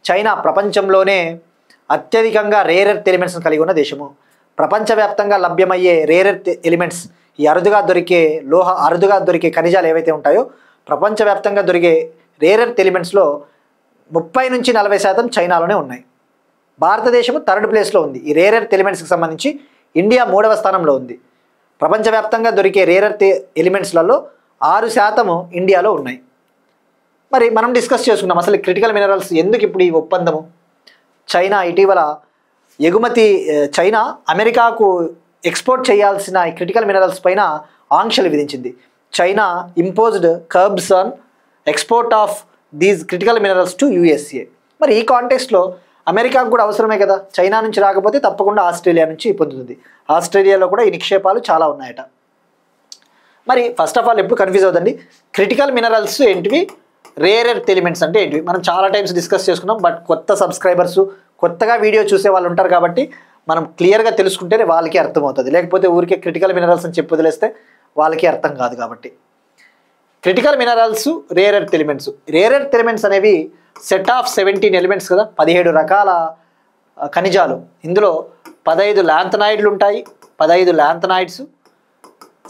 చైనా ప్రపంచంలోనే అత్యధికంగా రేర్ ఎర్త్ ఎలిమెంట్స్ని కలిగి ఉన్న దేశము. ప్రపంచవ్యాప్తంగా లభ్యమయ్యే రేర్ ఎర్త్ ఎలిమెంట్స్, ఈ అరుదుగా దొరికే ఖనిజాలు ఏవైతే ఉంటాయో, ప్రపంచవ్యాప్తంగా దొరికే రేర్ ఎర్త్ ఎలిమెంట్స్లో 30 నుంచి 40% చైనాలోనే ఉన్నాయి. భారతదేశము 3rd ప్లేస్లో ఉంది. ఈ రేర్ ఎర్త్ ఎలిమెంట్స్కి సంబంధించి ఇండియా 3వ స్థానంలో ఉంది. ప్రపంచవ్యాప్తంగా దొరికే రేర్ ఎర్త్ ఎలిమెంట్స్లలో 6% ఇండియాలో ఉన్నాయి. మరి మనం డిస్కస్ చేసుకున్నాం అసలు క్రిటికల్ మినరల్స్ ఎందుకు ఇప్పుడు ఈ ఒప్పందము. చైనా ఇటీవల చైనా అమెరికాకు ఎక్స్పోర్ట్ చేయాల్సిన ఈ క్రిటికల్ మినరల్స్ పైన ఆంక్షలు విధించింది. China imposed curbs on export of these critical minerals to USA. మరి ఈ కాంటెక్స్ట్లో అమెరికాకు కూడా అవసరమే కదా, చైనా నుంచి రాకపోతే తప్పకుండా ఆస్ట్రేలియా నుంచి పొందుతుంది. ఆస్ట్రేలియాలో కూడా ఈ నిక్షేపాలు చాలా ఉన్నాయట. మరి ఫస్ట్ ఆఫ్ ఆల్ ఎప్పుడు కన్ఫ్యూజ్ అవుతుంది, క్రిటికల్ మినరల్స్ ఏంటివి, రేర్ ఎర్త్ ఎలిమెంట్స్ అంటే ఏంటివి మనం చాలా టైమ్స్ డిస్కస్ చేసుకున్నాం. బట్ కొత్త సబ్స్క్రైబర్స్, కొత్తగా వీడియో చూసే వాళ్ళు ఉంటారు కాబట్టి మనం క్లియర్గా తెలుసుకుంటేనే వాళ్ళకి అర్థమవుతుంది. లేకపోతే ఊరికే క్రిటికల్ మినరల్స్ అని చెప్పి వదిలేస్తే వాళ్ళకి అర్థం కాదు. కాబట్టి critical minerals, rare earth elements. Rare earth elements అనేవి సెట్ ఆఫ్ 17 ఎలిమెంట్స్ కదా, 17 రకాల ఖనిజాలు. ఇందులో 15 ల్యాంథనాయిడ్లు ఉంటాయి, 15 ల్యాంథనాయిడ్స్,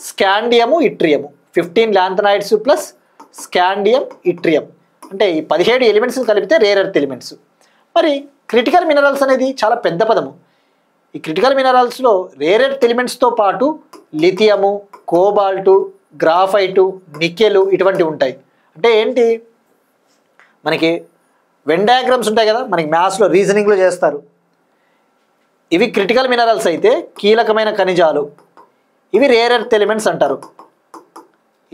స్కాండియము, ఇట్రియము, 15 ల్యాంథనాయిడ్స్ ప్లస్ స్కాండియం, ఇట్రియం, అంటే ఈ 17 ఎలిమెంట్స్ కలిపితే రేర్ ఎర్త్ ఎలిమెంట్స్. మరి క్రిటికల్ మినరల్స్ అనేది చాలా పెద్ద పదము. ఈ క్రిటికల్ మినరల్స్లో రేర్ ఎర్త్ ఎలిమెంట్స్తో పాటు లిథియము, కోబాల్టు, గ్రాఫైటు, నికెలు ఇటువంటివి ఉంటాయి. అంటే ఏంటి, మనకి వెన్ డయాగ్రామ్స్ ఉంటాయి కదా, మనకి మ్యాథ్స్లో రీజనింగ్లో చేస్తారు. ఇవి క్రిటికల్ మినరల్స్ అయితే కీలకమైన ఖనిజాలు, ఇవి రేర్ ఎర్త్ ఎలిమెంట్స్ అంటారు.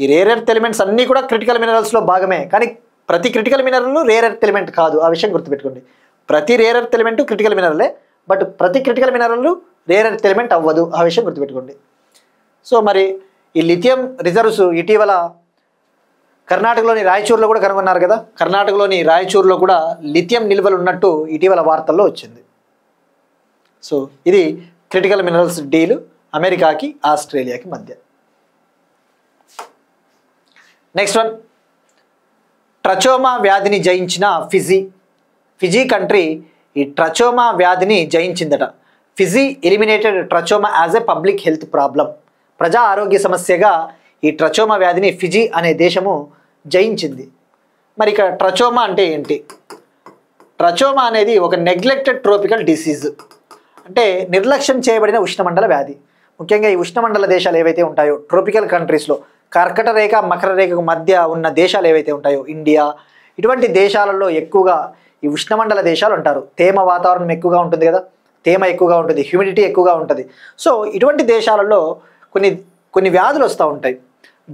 ఈ రేర్ ఎర్త్ ఎలిమెంట్స్ అన్నీ కూడా క్రిటికల్ మినరల్స్లో భాగమే, కానీ ప్రతి critical mineral rare earth element కాదు. ఆ విషయం గుర్తుపెట్టుకోండి. ప్రతి రేర్ ఎర్త్ ఎలిమెంట్ క్రిటికల్ మినరలే, బట్ ప్రతి critical mineral rare earth element అవ్వదు. ఆ విషయం గుర్తుపెట్టుకోండి. సో మరి ఈ లిథియం రిజర్వ్స్ ఇటీవల కర్ణాటకలోని రాయచూరులో కూడా కనుగొన్నారు కదా. కర్ణాటకలోని రాయచూరులో కూడా లిథియం నిల్వలు ఉన్నట్టు ఇటీవల వార్తల్లో వచ్చింది. సో ఇది క్రిటికల్ మినరల్స్ డీల్ అమెరికాకి ఆస్ట్రేలియాకి మధ్య. నెక్స్ట్ వన్, ట్రచోమా వ్యాధిని జయించిన ఫిజీ కంట్రీ ఈ ట్రచోమా వ్యాధిని జయించిందట. Fiji eliminated trachoma as a public health problem. ప్రజా ఆరోగ్య సమస్యగా ఈ ట్రచోమా వ్యాధిని ఫిజీ అనే దేశము జయించింది. మరి ఇక్కడ ట్రచోమా అంటే ఏంటి? ట్రచోమా అనేది ఒక నెగ్లెక్టెడ్ ట్రోపికల్ డిసీజ్, అంటే నిర్లక్ష్యం చేయబడిన ఉష్ణమండల వ్యాధి. ముఖ్యంగా ఈ ఉష్ణమండల దేశాలు ఏవైతే ఉంటాయో ట్రోపికల్ కంట్రీస్లో, కర్కట రేఖ మకర రేఖకు మధ్య ఉన్న దేశాలు ఏవైతే ఉంటాయో ఇండియా, ఇటువంటి దేశాలలో ఎక్కువగా ఈ ఉష్ణమండల దేశాలు అంటారు. తేమ వాతావరణం ఎక్కువగా ఉంటుంది కదా, తేమ ఎక్కువగా ఉంటుంది, హ్యూమిడిటీ ఎక్కువగా ఉంటుంది. సో ఇటువంటి దేశాలలో కొన్ని వ్యాధులు వస్తూ ఉంటాయి.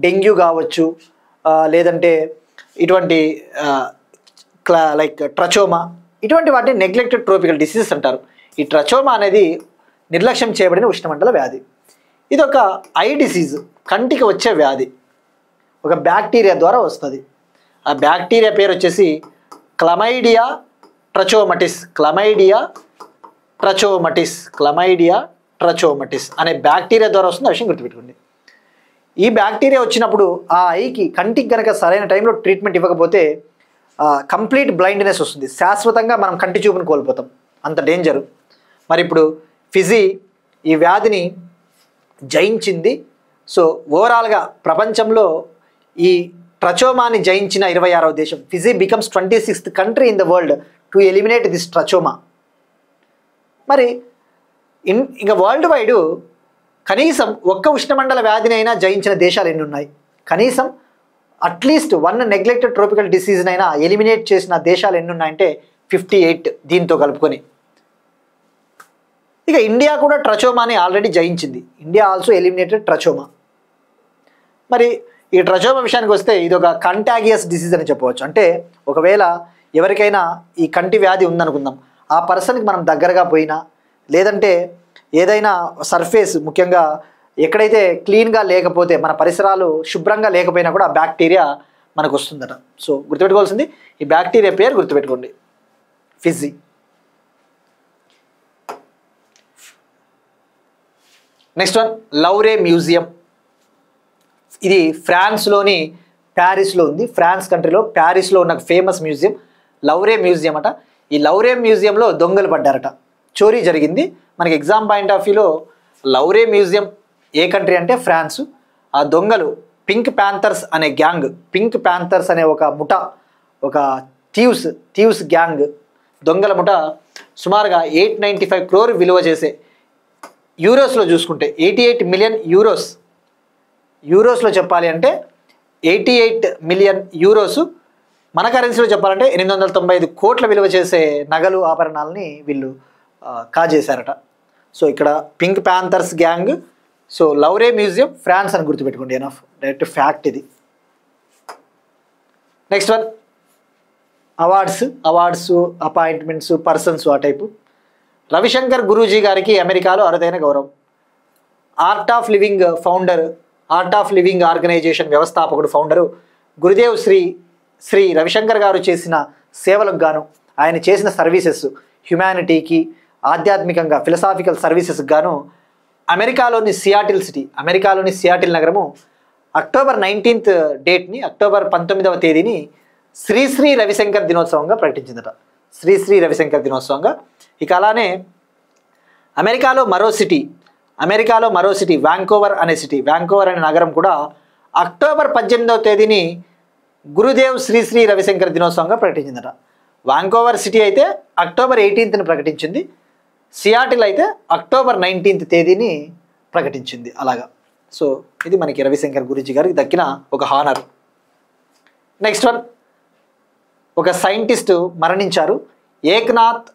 డెంగ్యూ కావచ్చు, లేదంటే ఇటువంటి లైక్ ట్రచోమా, ఇటువంటి వాటిని నెగ్లెక్టెడ్ ట్రోపికల్ డిసీజెస్ అంటారు. ఈ ట్రచోమా అనేది నిర్లక్ష్యం చేయబడిన ఉష్ణమండల వ్యాధి. ఇది ఒక ఐ డిసీజ్, కంటికి వచ్చే వ్యాధి. ఒక బ్యాక్టీరియా ద్వారా వస్తుంది. ఆ బ్యాక్టీరియా పేరు వచ్చేసి క్లమైడియా ట్రచోమటిస్. క్లమైడియా ట్రచోమటిస్ అనే బ్యాక్టీరియా ద్వారా వస్తుంది. ఆ విషయం గుర్తుపెట్టుకోండి. ఈ బ్యాక్టీరియా వచ్చినప్పుడు ఆ ఐకి, కంటికి కనుక సరైన టైంలో ట్రీట్మెంట్ ఇవ్వకపోతే కంప్లీట్ బ్లైండ్నెస్ వస్తుంది. శాశ్వతంగా మనం కంటి చూపును కోల్పోతాం, అంత డేంజరు. మరి ఇప్పుడు ఫిజీ ఈ వ్యాధిని జయించింది. సో ఓవరాల్గా ప్రపంచంలో ఈ ట్రచోమాని జయించిన 26వ దేశం. Fiji becomes 26th country in the world to eliminate this trachoma. మరి ఇంకా వరల్డ్ వైడ్ కనీసం ఒక్క ఉష్ణమండల వ్యాధినైనా జయించిన దేశాలు ఎన్ని ఉన్నాయి? కనీసం అట్లీస్ట్ 1 నెగ్లెక్టెడ్ ట్రోపికల్ డిసీజ్నైనా ఎలిమినేట్ చేసిన దేశాలు ఎన్ని ఉన్నాయంటే 58 దీంతో కలుపుకొని. ఇక ఇండియా కూడా ట్రచోమాని ఆల్రెడీ జయించింది. India also eliminated trachoma. మరి ఈ ట్రచోమా విషయానికి వస్తే ఇది ఒక కంటాగియస్ డిసీజ్ అని చెప్పవచ్చు. అంటే ఒకవేళ ఎవరికైనా ఈ కంటి వ్యాధి ఉందనుకుందాం, ఆ పర్సన్కి మనం దగ్గరగా పోయినా, లేదంటే ఏదైనా సర్ఫేస్ ముఖ్యంగా ఎక్కడైతే క్లీన్గా లేకపోతే, మన పరిసరాలు శుభ్రంగా లేకపోయినా కూడా ఆ బ్యాక్టీరియా మనకు వస్తుందట. సో గుర్తుపెట్టుకోవాల్సింది ఈ బ్యాక్టీరియా పేరు గుర్తుపెట్టుకోండి, Fiji. Next one, Louvre museum. ఇది ఫ్రాన్స్లోని ప్యారిస్లో ఉంది. ఫ్రాన్స్ కంట్రీలో ప్యారిస్లో ఉన్న ఫేమస్ మ్యూజియం లౌరే మ్యూజియం అట. ఈ లౌరే మ్యూజియంలో దొంగలు పడ్డారట, చోరీ జరిగింది. మనకి ఎగ్జామ్ పాయింట్ ఆఫ్ వ్యూలో లౌరే మ్యూజియం ఏ కంట్రీ అంటే ఫ్రాన్స్. ఆ దొంగలు పింక్ ప్యాంథర్స్ అనే గ్యాంగ్, పింక్ ప్యాంథర్స్ అనే ఒక ముఠ, ఒక థీవ్స్ గ్యాంగ్, దొంగల ముఠ సుమారుగా 895 crore విలువ చేసే, యూరోస్లో చూసుకుంటే 88 million euros, యూరోస్లో చెప్పాలి అంటే 88 million euros, మన కరెన్సీలో చెప్పాలంటే 895 కోట్ల విలువ చేసే నగలు ఆభరణాలని వీళ్ళు కాజేశారట. సో ఇక్కడ pink panthers gang. So Louvre museum France అని గుర్తుపెట్టుకోండి, ఎనఫ్ డైరెక్ట్ ఫ్యాక్ట్ ఇది. Next one, awards appointments persons ఆ టైపు. రవిశంకర్ గురూజీ గారికి అమెరికాలో అరుదైన గౌరవం. Art of living founder, art of living organization వ్యవస్థాపకుడు, ఫౌండరు గురుదేవ్ శ్రీ రవిశంకర్ గారు చేసిన సేవలకు గాను, ఆయన చేసిన సర్వీసెస్ హ్యుమానిటీకి, ఆధ్యాత్మికంగా ఫిలసాఫికల్ సర్వీసెస్కి గాను అమెరికాలోని సియాటిల్ నగరము అక్టోబర్ 19th డేట్ని, అక్టోబర్ 19వ తేదీని శ్రీ రవిశంకర్ దినోత్సవంగా ప్రకటించిందట. శ్రీ రవిశంకర్ దినోత్సవంగా. ఇక అలానే అమెరికాలో మరో సిటీ వ్యాంకోవర్ అనే నగరం కూడా అక్టోబర్ 18వ తేదీని గురుదేవ్ శ్రీ రవిశంకర్ దినోత్సవంగా ప్రకటించిందట. వాంకోవర్ సిటీ అయితే అక్టోబర్ 18th ప్రకటించింది, సియాటిల్ అయితే అక్టోబర్ 19th తేదీని ప్రకటించింది. అలాగా. సో ఇది మనకి రవిశంకర్ గురూజీ గారికి దక్కిన ఒక హానర్. నెక్స్ట్ వన్, ఒక సైంటిస్ట్ మరణించారు, ఏక్నాథ్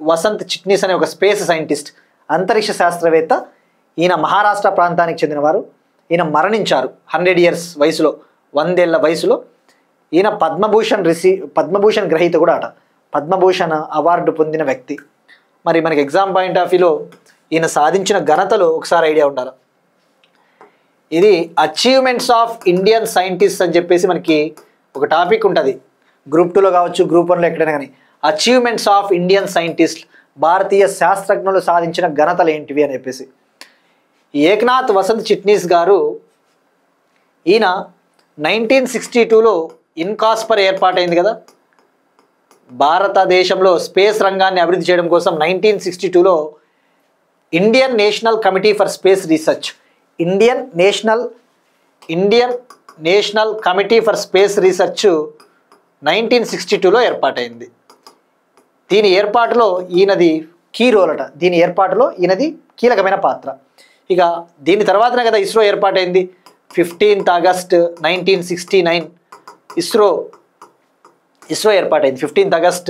వసంత్ చిట్నీస్ అనే ఒక స్పేస్ సైంటిస్ట్, అంతరిక్ష శాస్త్రవేత్త. ఈయన మహారాష్ట్ర ప్రాంతానికి చెందినవారు. ఈయన మరణించారు 100 years వయసులో, 100 ఏళ్ల వయసులో. ఈయన పద్మభూషణ్ గ్రహీత కూడా అట, పద్మభూషణ్ అవార్డు పొందిన వ్యక్తి. మరి మనకి ఎగ్జామ్ పాయింట్ ఆఫ్ వ్యూలో ఈయన సాధించిన ఘనతలు ఒకసారి ఐడియా ఉండాలి. ఇది అచీవ్మెంట్స్ ఆఫ్ ఇండియన్ సైంటిస్ట్ అని చెప్పేసి మనకి ఒక టాపిక్ ఉంటుంది, గ్రూప్ 2లో కావచ్చు, గ్రూప్ 1లో ఎక్కడైనా కానీ. అచీవ్మెంట్స్ ఆఫ్ ఇండియన్ సైంటిస్ట్, భారతీయ శాస్త్రజ్ఞులు సాధించిన ఘనతలు ఏంటివి అని చెప్పేసి. ఏక్నాథ్ వసంత్ చిట్నీస్ గారు, ఈయన 1962లో ఇన్కాస్పర్ ఏర్పాటైంది కదా, భారతదేశంలో స్పేస్ రంగాన్ని అభివృద్ధి చేయడం కోసం 1962లో Indian national committee for space research, Indian national committee for space research 1962లో ఏర్పాటైంది. దీని ఏర్పాటులో ఈయనది కీ రోల్ అట. దీని ఏర్పాటులో ఈయనది కీలకమైన పాత్ర. ఇక దీని తర్వాతనే కదా ఇస్రో ఏర్పాటైంది. 15th August 1969 ఇస్రో ఏర్పాటైంది. 15th August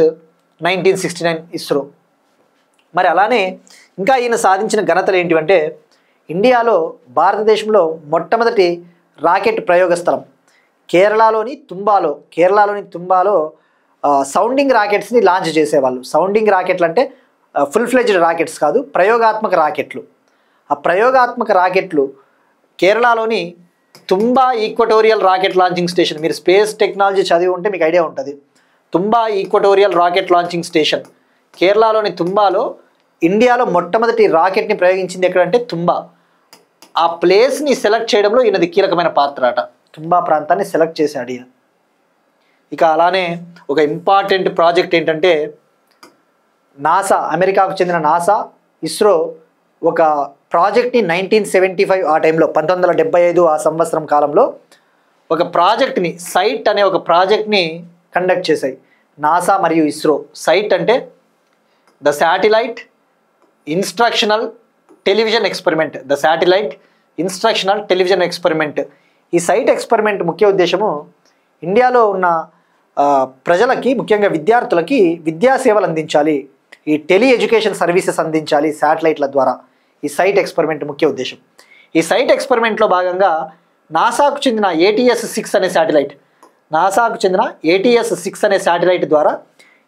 1969 ISRO. మరి అలానే ఇంకా ఈయన సాధించిన ఘనతలు ఏంటివంటే, ఇండియాలో భారతదేశంలో మొట్టమొదటి రాకెట్ ప్రయోగ స్థలం కేరళలోని తుంబాలో సౌండింగ్ రాకెట్స్ని లాంచ్ చేసేవాళ్ళు. సౌండింగ్ రాకెట్లు అంటే ఫుల్ ఫ్లెడ్జ్డ్ రాకెట్స్ కాదు, ప్రయోగాత్మక రాకెట్లు. ఆ ప్రయోగాత్మక రాకెట్లు కేరళలోని తుంబా ఈక్వటోరియల్ రాకెట్ లాంచింగ్ స్టేషన్. మీరు స్పేస్ టెక్నాలజీ చదివి ఉంటే మీకు ఐడియా ఉంటుంది. తుంబా ఈక్వటోరియల్ రాకెట్ లాంచింగ్ స్టేషన్ కేరళలోని తుంబాలో ఇండియాలో మొట్టమొదటి రాకెట్ని ప్రయోగించింది ఎక్కడంటే తుంబా. ఆ ప్లేస్ని సెలెక్ట్ చేయడంలో ఈయనది కీలకమైన పాత్ర అట. తుంబా ప్రాంతాన్ని సెలెక్ట్ చేశాడు ఈయన. ఇక అలానే ఒక ఇంపార్టెంట్ ప్రాజెక్ట్ ఏంటంటే, నాసా, అమెరికాకు చెందిన నాసా, ఇస్రో ఒక ప్రాజెక్ట్ని 1975 ఆ టైంలో 1975 ఆ సంవత్సరం కాలంలో ఒక ప్రాజెక్ట్ని, సైట్ అనే ఒక ప్రాజెక్ట్ని కండక్ట్ చేశాయి నాసా మరియు ఇస్రో. సైట్ అంటే the satellite instructional television experiment. ఈ సైట్ ఎక్స్పెరిమెంట్ ముఖ్య ఉద్దేశము ఇండియాలో ఉన్న ప్రజలకి, ముఖ్యంగా విద్యార్థులకి విద్యా సేవలు అందించాలి, ఈ టెలి ఎడ్యుకేషన్ సర్వీసెస్ అందించాలి శాటిలైట్ల ద్వారా. ఈ సైట్ ఎక్స్పెరిమెంట్ ముఖ్య ఉద్దేశం. ఈ సైట్ ఎక్స్పెరిమెంట్లో భాగంగా నాసాకు చెందిన ATS-6 అనే శాటిలైట్ ద్వారా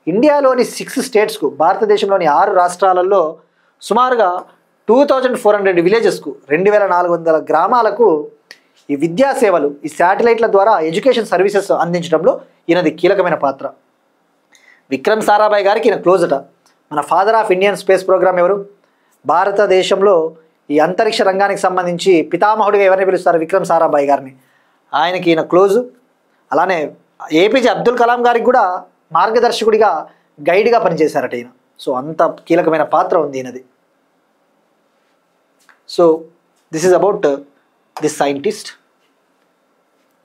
ఇండియాలోని 6 స్టేట్స్కు, భారతదేశంలోని 6 రాష్ట్రాలలో సుమారుగా 2400 విలేజెస్కు, 2400 గ్రామాలకు ఈ విద్యా సేవలు, ఈ శాటిలైట్ల ద్వారా ఎడ్యుకేషన్ సర్వీసెస్ అందించడంలో ఈయనది కీలకమైన పాత్ర. విక్రమ్ సారాభాయ్ గారికి ఈయన క్లోజ్ అట. మన father of Indian space programme ఎవరు? భారతదేశంలో ఈ అంతరిక్ష రంగానికి సంబంధించి పితామహుడిగా ఎవరిని పిలుస్తారు? విక్రమ్ సారాభాయ్ గారిని. ఆయనకి ఈయన క్లోజు. అలానే APJ అబ్దుల్ కలాం గారికి కూడా మార్గదర్శకుడిగా, గైడ్గా పనిచేశారట ఈయన. సో అంత కీలకమైన పాత్ర ఉంది ఈయనది. So this is about this scientist.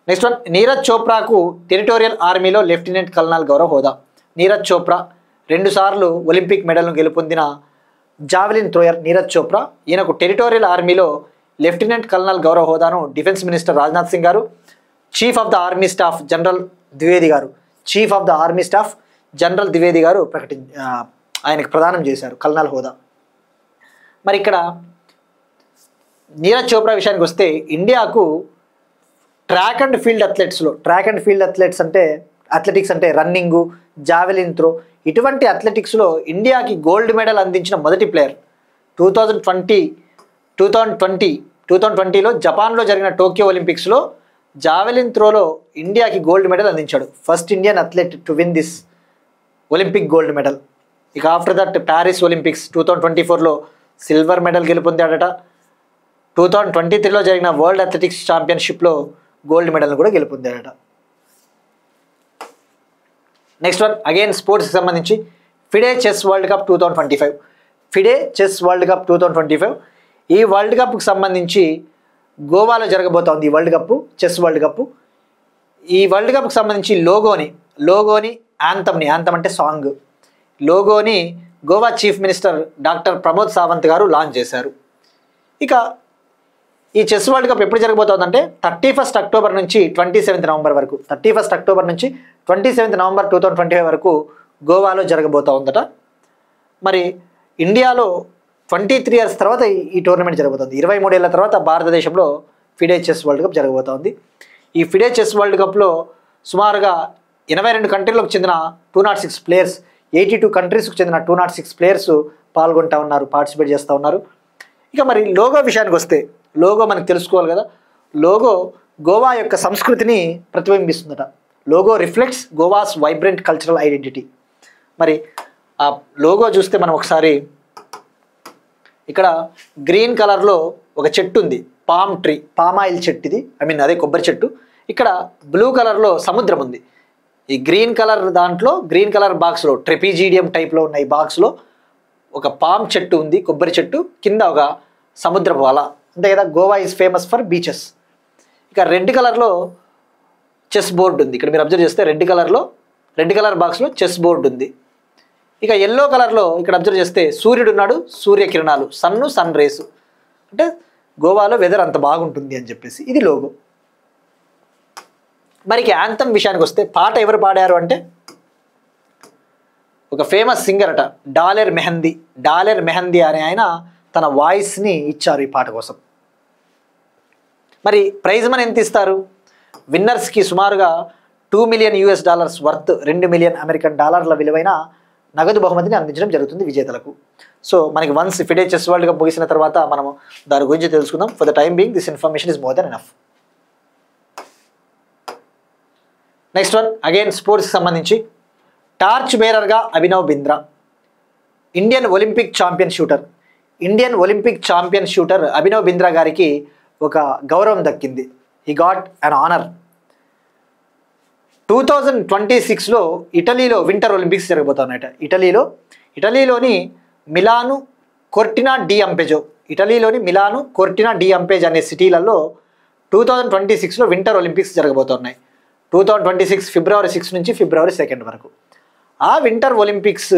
Next one, Neeraj చోప్రాకు టెరిటోరియల్ ఆర్మీలో లెఫ్టినెంట్ కల్నల్ గౌరవ హోదా. నీరజ్ చోప్రా 2 సార్లు ఒలింపిక్ మెడల్ను గెలుపొందిన జావెలిన్ థ్రోయర్ నీరజ్ చోప్రా. ఈయనకు టెరిటోరియల్ ఆర్మీలో లెఫ్టినెంట్ కల్నల్ గౌరవ హోదాను డిఫెన్స్ మినిస్టర్ రాజ్నాథ్ సింగ్ గారు, chief of the army staff general Dwivedi గారు ఆయనకు ప్రదానం చేశారు కల్నల్ హోదా. మరి ఇక్కడ నీరజ్ చోప్రా విషయానికి వస్తే, ఇండియాకు ట్రాక్ అండ్ ఫీల్డ్ అథ్లెట్స్ అంటే అథ్లెటిక్స్ అంటే రన్నింగు, జావెలిన్ త్రో, ఇటువంటి అథ్లెటిక్స్లో ఇండియాకి గోల్డ్ మెడల్ అందించిన మొదటి ప్లేయర్. 2020లో జపాన్లో జరిగిన టోక్యో ఒలింపిక్స్లో జావెలిన్ త్రోలో ఇండియాకి గోల్డ్ మెడల్ అందించాడు. First Indian athlete to win this Olympic gold medal. ఇక ఆఫ్టర్ దట్ ప్యారిస్ ఒలింపిక్స్ 2024లో సిల్వర్ మెడల్ గెలుపొందాడట. 2023లో జరిగిన వరల్డ్ అథ్లెటిక్స్ ఛాంపియన్షిప్లో గోల్డ్ మెడల్ను కూడా గెలుపొందాడట. నెక్స్ట్ వన్, అగైన్ స్పోర్ట్స్కి సంబంధించి ఫిడే చెస్ వరల్డ్ కప్ 2025. ఈ వరల్డ్ కప్కి సంబంధించి గోవాలో జరగబోతోంది ఈ చెస్ వరల్డ్ కప్. ఈ వరల్డ్ కప్కి సంబంధించి లోగోని యాంథమ్ అంటే సాంగ్, లోగోని Goa chief minister doctor Pramod Sawant garu launch చేశారు. ఇక ఈ చెస్ వరల్డ్ కప్ ఎప్పుడు జరగబోతోందంటే 31st అక్టోబర్ నుంచి 27th నవంబర్ వరకు, 2025 వరకు గోవాలో జరగబోతూ ఉందట. మరి ఇండియాలో 23 years తర్వాత ఈ టోర్నమెంట్ జరగబోతుంది. 23 ఏళ్ల తర్వాత భారతదేశంలో ఫిడే చెస్ వరల్డ్ కప్ జరగబోతోంది. ఈ ఫిడే చెస్ వరల్డ్ కప్లో సుమారుగా 82 కంట్రీలకు చెందిన 206 ప్లేయర్స్, 82 కంట్రీస్కు చెందిన 206 ప్లేయర్స్ పార్టిసిపేట్ చేస్తూ ఉన్నారు. ఇక మరి లోగో విషయానికి వస్తే, లోగో మనకు తెలుసుకోవాలి కదా. లోగో గోవా యొక్క సంస్కృతిని ప్రతిబింబిస్తుందట. Logo reflects Goa's vibrant cultural identity. మరి ఆ లోగో చూస్తే మనం ఒకసారి ఇక్కడ గ్రీన్ కలర్లో ఒక చెట్టు ఉంది, పామాయిల్ చెట్టు ఇది, అదే కొబ్బరి చెట్టు. ఇక్కడ బ్లూ కలర్లో సముద్రం ఉంది. ఈ గ్రీన్ కలర్ బాక్స్లో, ట్రెపిజీడియం టైప్లో ఉన్న ఈ బాక్స్లో ఒక పామ్ చెట్టు ఉంది, కొబ్బరి చెట్టు, కింద ఒక సముద్రపు అల. అంతే కదా, Goa is famous for beaches. ఇక రెడ్ కలర్లో చెస్ బోర్డు ఉంది. ఇక్కడ మీరు అబ్జర్వ్ చేస్తే రెడ్ కలర్లో రెడ్ కలర్ బాక్స్లో చెస్ బోర్డు ఉంది. ఇక ఎల్లో కలర్లో ఇక్కడ అబ్జర్వ్ చేస్తే సూర్యుడు ఉన్నాడు, సూర్యకిరణాలు, సన్ రేసు, అంటే గోవాలో వెదర్ అంత బాగుంటుంది అని చెప్పేసి ఇది లోగో. మరి యాంథమ్ విషయానికి వస్తే పాట ఎవరు పాడారు అంటే ఒక ఫేమస్ సింగర్ అట, డాలర్ మెహందీ అనే ఆయన తన వాయిస్ని ఇచ్చారు ఈ పాట కోసం. మరి ప్రైజ్ మనీ ఎంత ఇస్తారు? విన్నర్స్కి సుమారుగా $2 మిలియన్ వర్త్ $2 మిలియన్ అమెరికన్ డాలర్ల విలువైన నగదు బహుమతిని అందించడం జరుగుతుంది విజేతలకు. సో మనకి once FIDE chess world cup ముగిసిన తర్వాత మనము దాని గురించి తెలుసుకుందాం. For the time being this information is more than enough. Next one again స్పోర్ట్స్కి సంబంధించి టార్చ్ బేరర్గా Abhinav Bindra, Indian Olympic champion shooter Abhinav Bindra గారికి ఒక గౌరవం దక్కింది. He got an honour. 2026లో ఇటలీలో వింటర్ ఒలింపిక్స్ జరగబోతున్నాయట. ఇటలీలోని మిలాను కోర్టినా డి అంపేజో అనే సిటీలలో 2026లో వింటర్ ఒలింపిక్స్ జరగబోతున్నాయి. 2026 ఫిబ్రవరి 6 నుంచి ఫిబ్రవరి 2 వరకు. ఆ వింటర్ ఒలింపిక్స్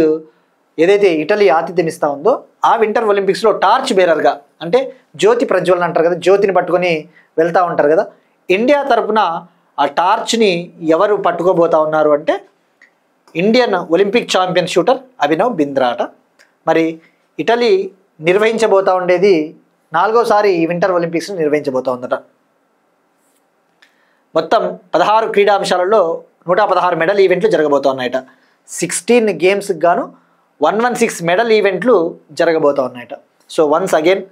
ఏదైతే ఇటలీ ఆతిథ్యం ఇస్తూ ఉందో ఆ వింటర్ ఒలింపిక్స్లో టార్చ్ బేరర్గా, అంటే జ్యోతి ప్రజ్వలన అంటారు కదా, జ్యోతిని పట్టుకొని వెళ్తూ ఉంటారు కదా, ఇండియా తరపున ఆ టార్చ్ని ఎవరు పట్టుకోబోతా ఉన్నారు అంటే Indian Olympic champion shooter Abhinav Bindra అట. మరి ఇటలీ నిర్వహించబోతా ఉండేది 4వసారి ఈ వింటర్ ఒలింపిక్స్ని నిర్వహించబోతా ఉందట. మొత్తం 16 క్రీడాంశాలలో 116 మెడల్ ఈవెంట్లు జరగబోతా ఉన్నాయట. 16 గేమ్స్కి గాను 116 మెడల్ ఈవెంట్లు జరగబోతా ఉన్నాయట. సో వన్స్ అగైన్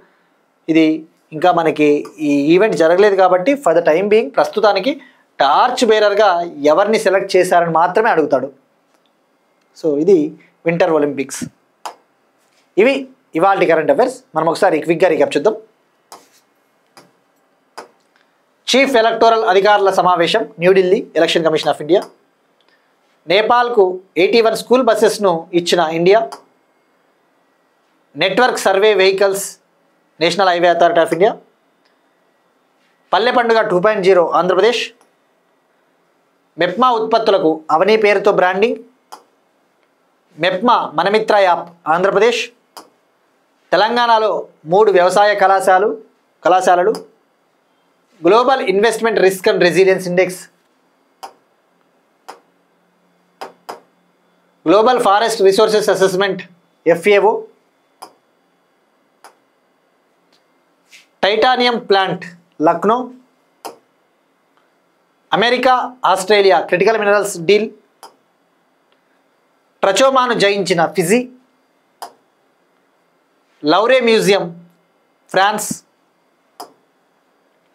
ఇది ఇంకా మనకి ఈ ఈవెంట్ జరగలేదు కాబట్టి ఫర్ ద టైం బీయింగ్ ప్రస్తుతానికి టార్చ్ బేరర్గా ఎవరిని సెలెక్ట్ చేశారని మాత్రమే అడుగుతాడు. సో ఇది వింటర్ ఒలింపిక్స్. ఇవి ఇవాల్టి కరెంట్ అఫైర్స్. మనం ఒకసారి క్విక్గా రీక్యాప్ చూద్దాం. చీఫ్ ఎలక్టోరల్ అధికారుల సమావేశం New Delhi, election commission of India. నేపాల్కు 81 స్కూల్ బస్సెస్ను ఇచ్చిన India. Network survey vehicles national highway authority of India. Palle Panduga 2.0 Andhra Pradesh. MEPMA ఉత్పత్తులకు అవనీ పేరుతో బ్రాండింగ్. మెప్మా మనమిత్ర యాప్ ఆంధ్రప్రదేశ్. తెలంగాణలో 3 వ్యవసాయ కళాశాలలు. Global investment risk and resilience index. Global forest resources assessment FAO. Titanium plant Lucknow. America Australia critical minerals deal. ట్రచోమాను జయించిన Fiji. Louvre museum France.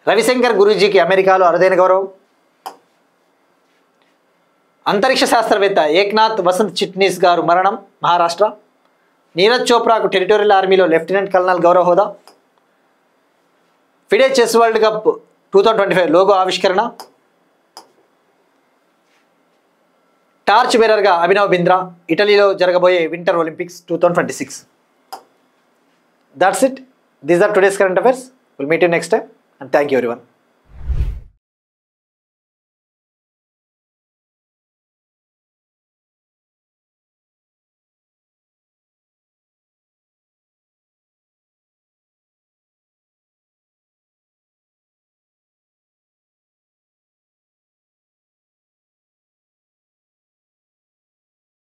Ravishankar గురూజీకి అమెరికాలో అరుదైన గౌరవం. అంతరిక్ష శాస్త్రవేత్త ఏక్నాథ్ వసంత్ చిట్నీస్ గారు మరణం మహారాష్ట్ర. నీరజ్ చోప్రాకు టెరిటోరియల్ ఆర్మీలో లెఫ్టినెంట్ కల్నల్ గౌరవ హోదా. FIDE chess world cup 2025 logo ఆవిష్కరణ. టార్చ్ బేరర్గా అభినవ్ బింద్రా, ఇటలీలో జరగబోయే winter Olympics 2026. That's it. These are today's current affairs. We'll meet you next time and thank you everyone.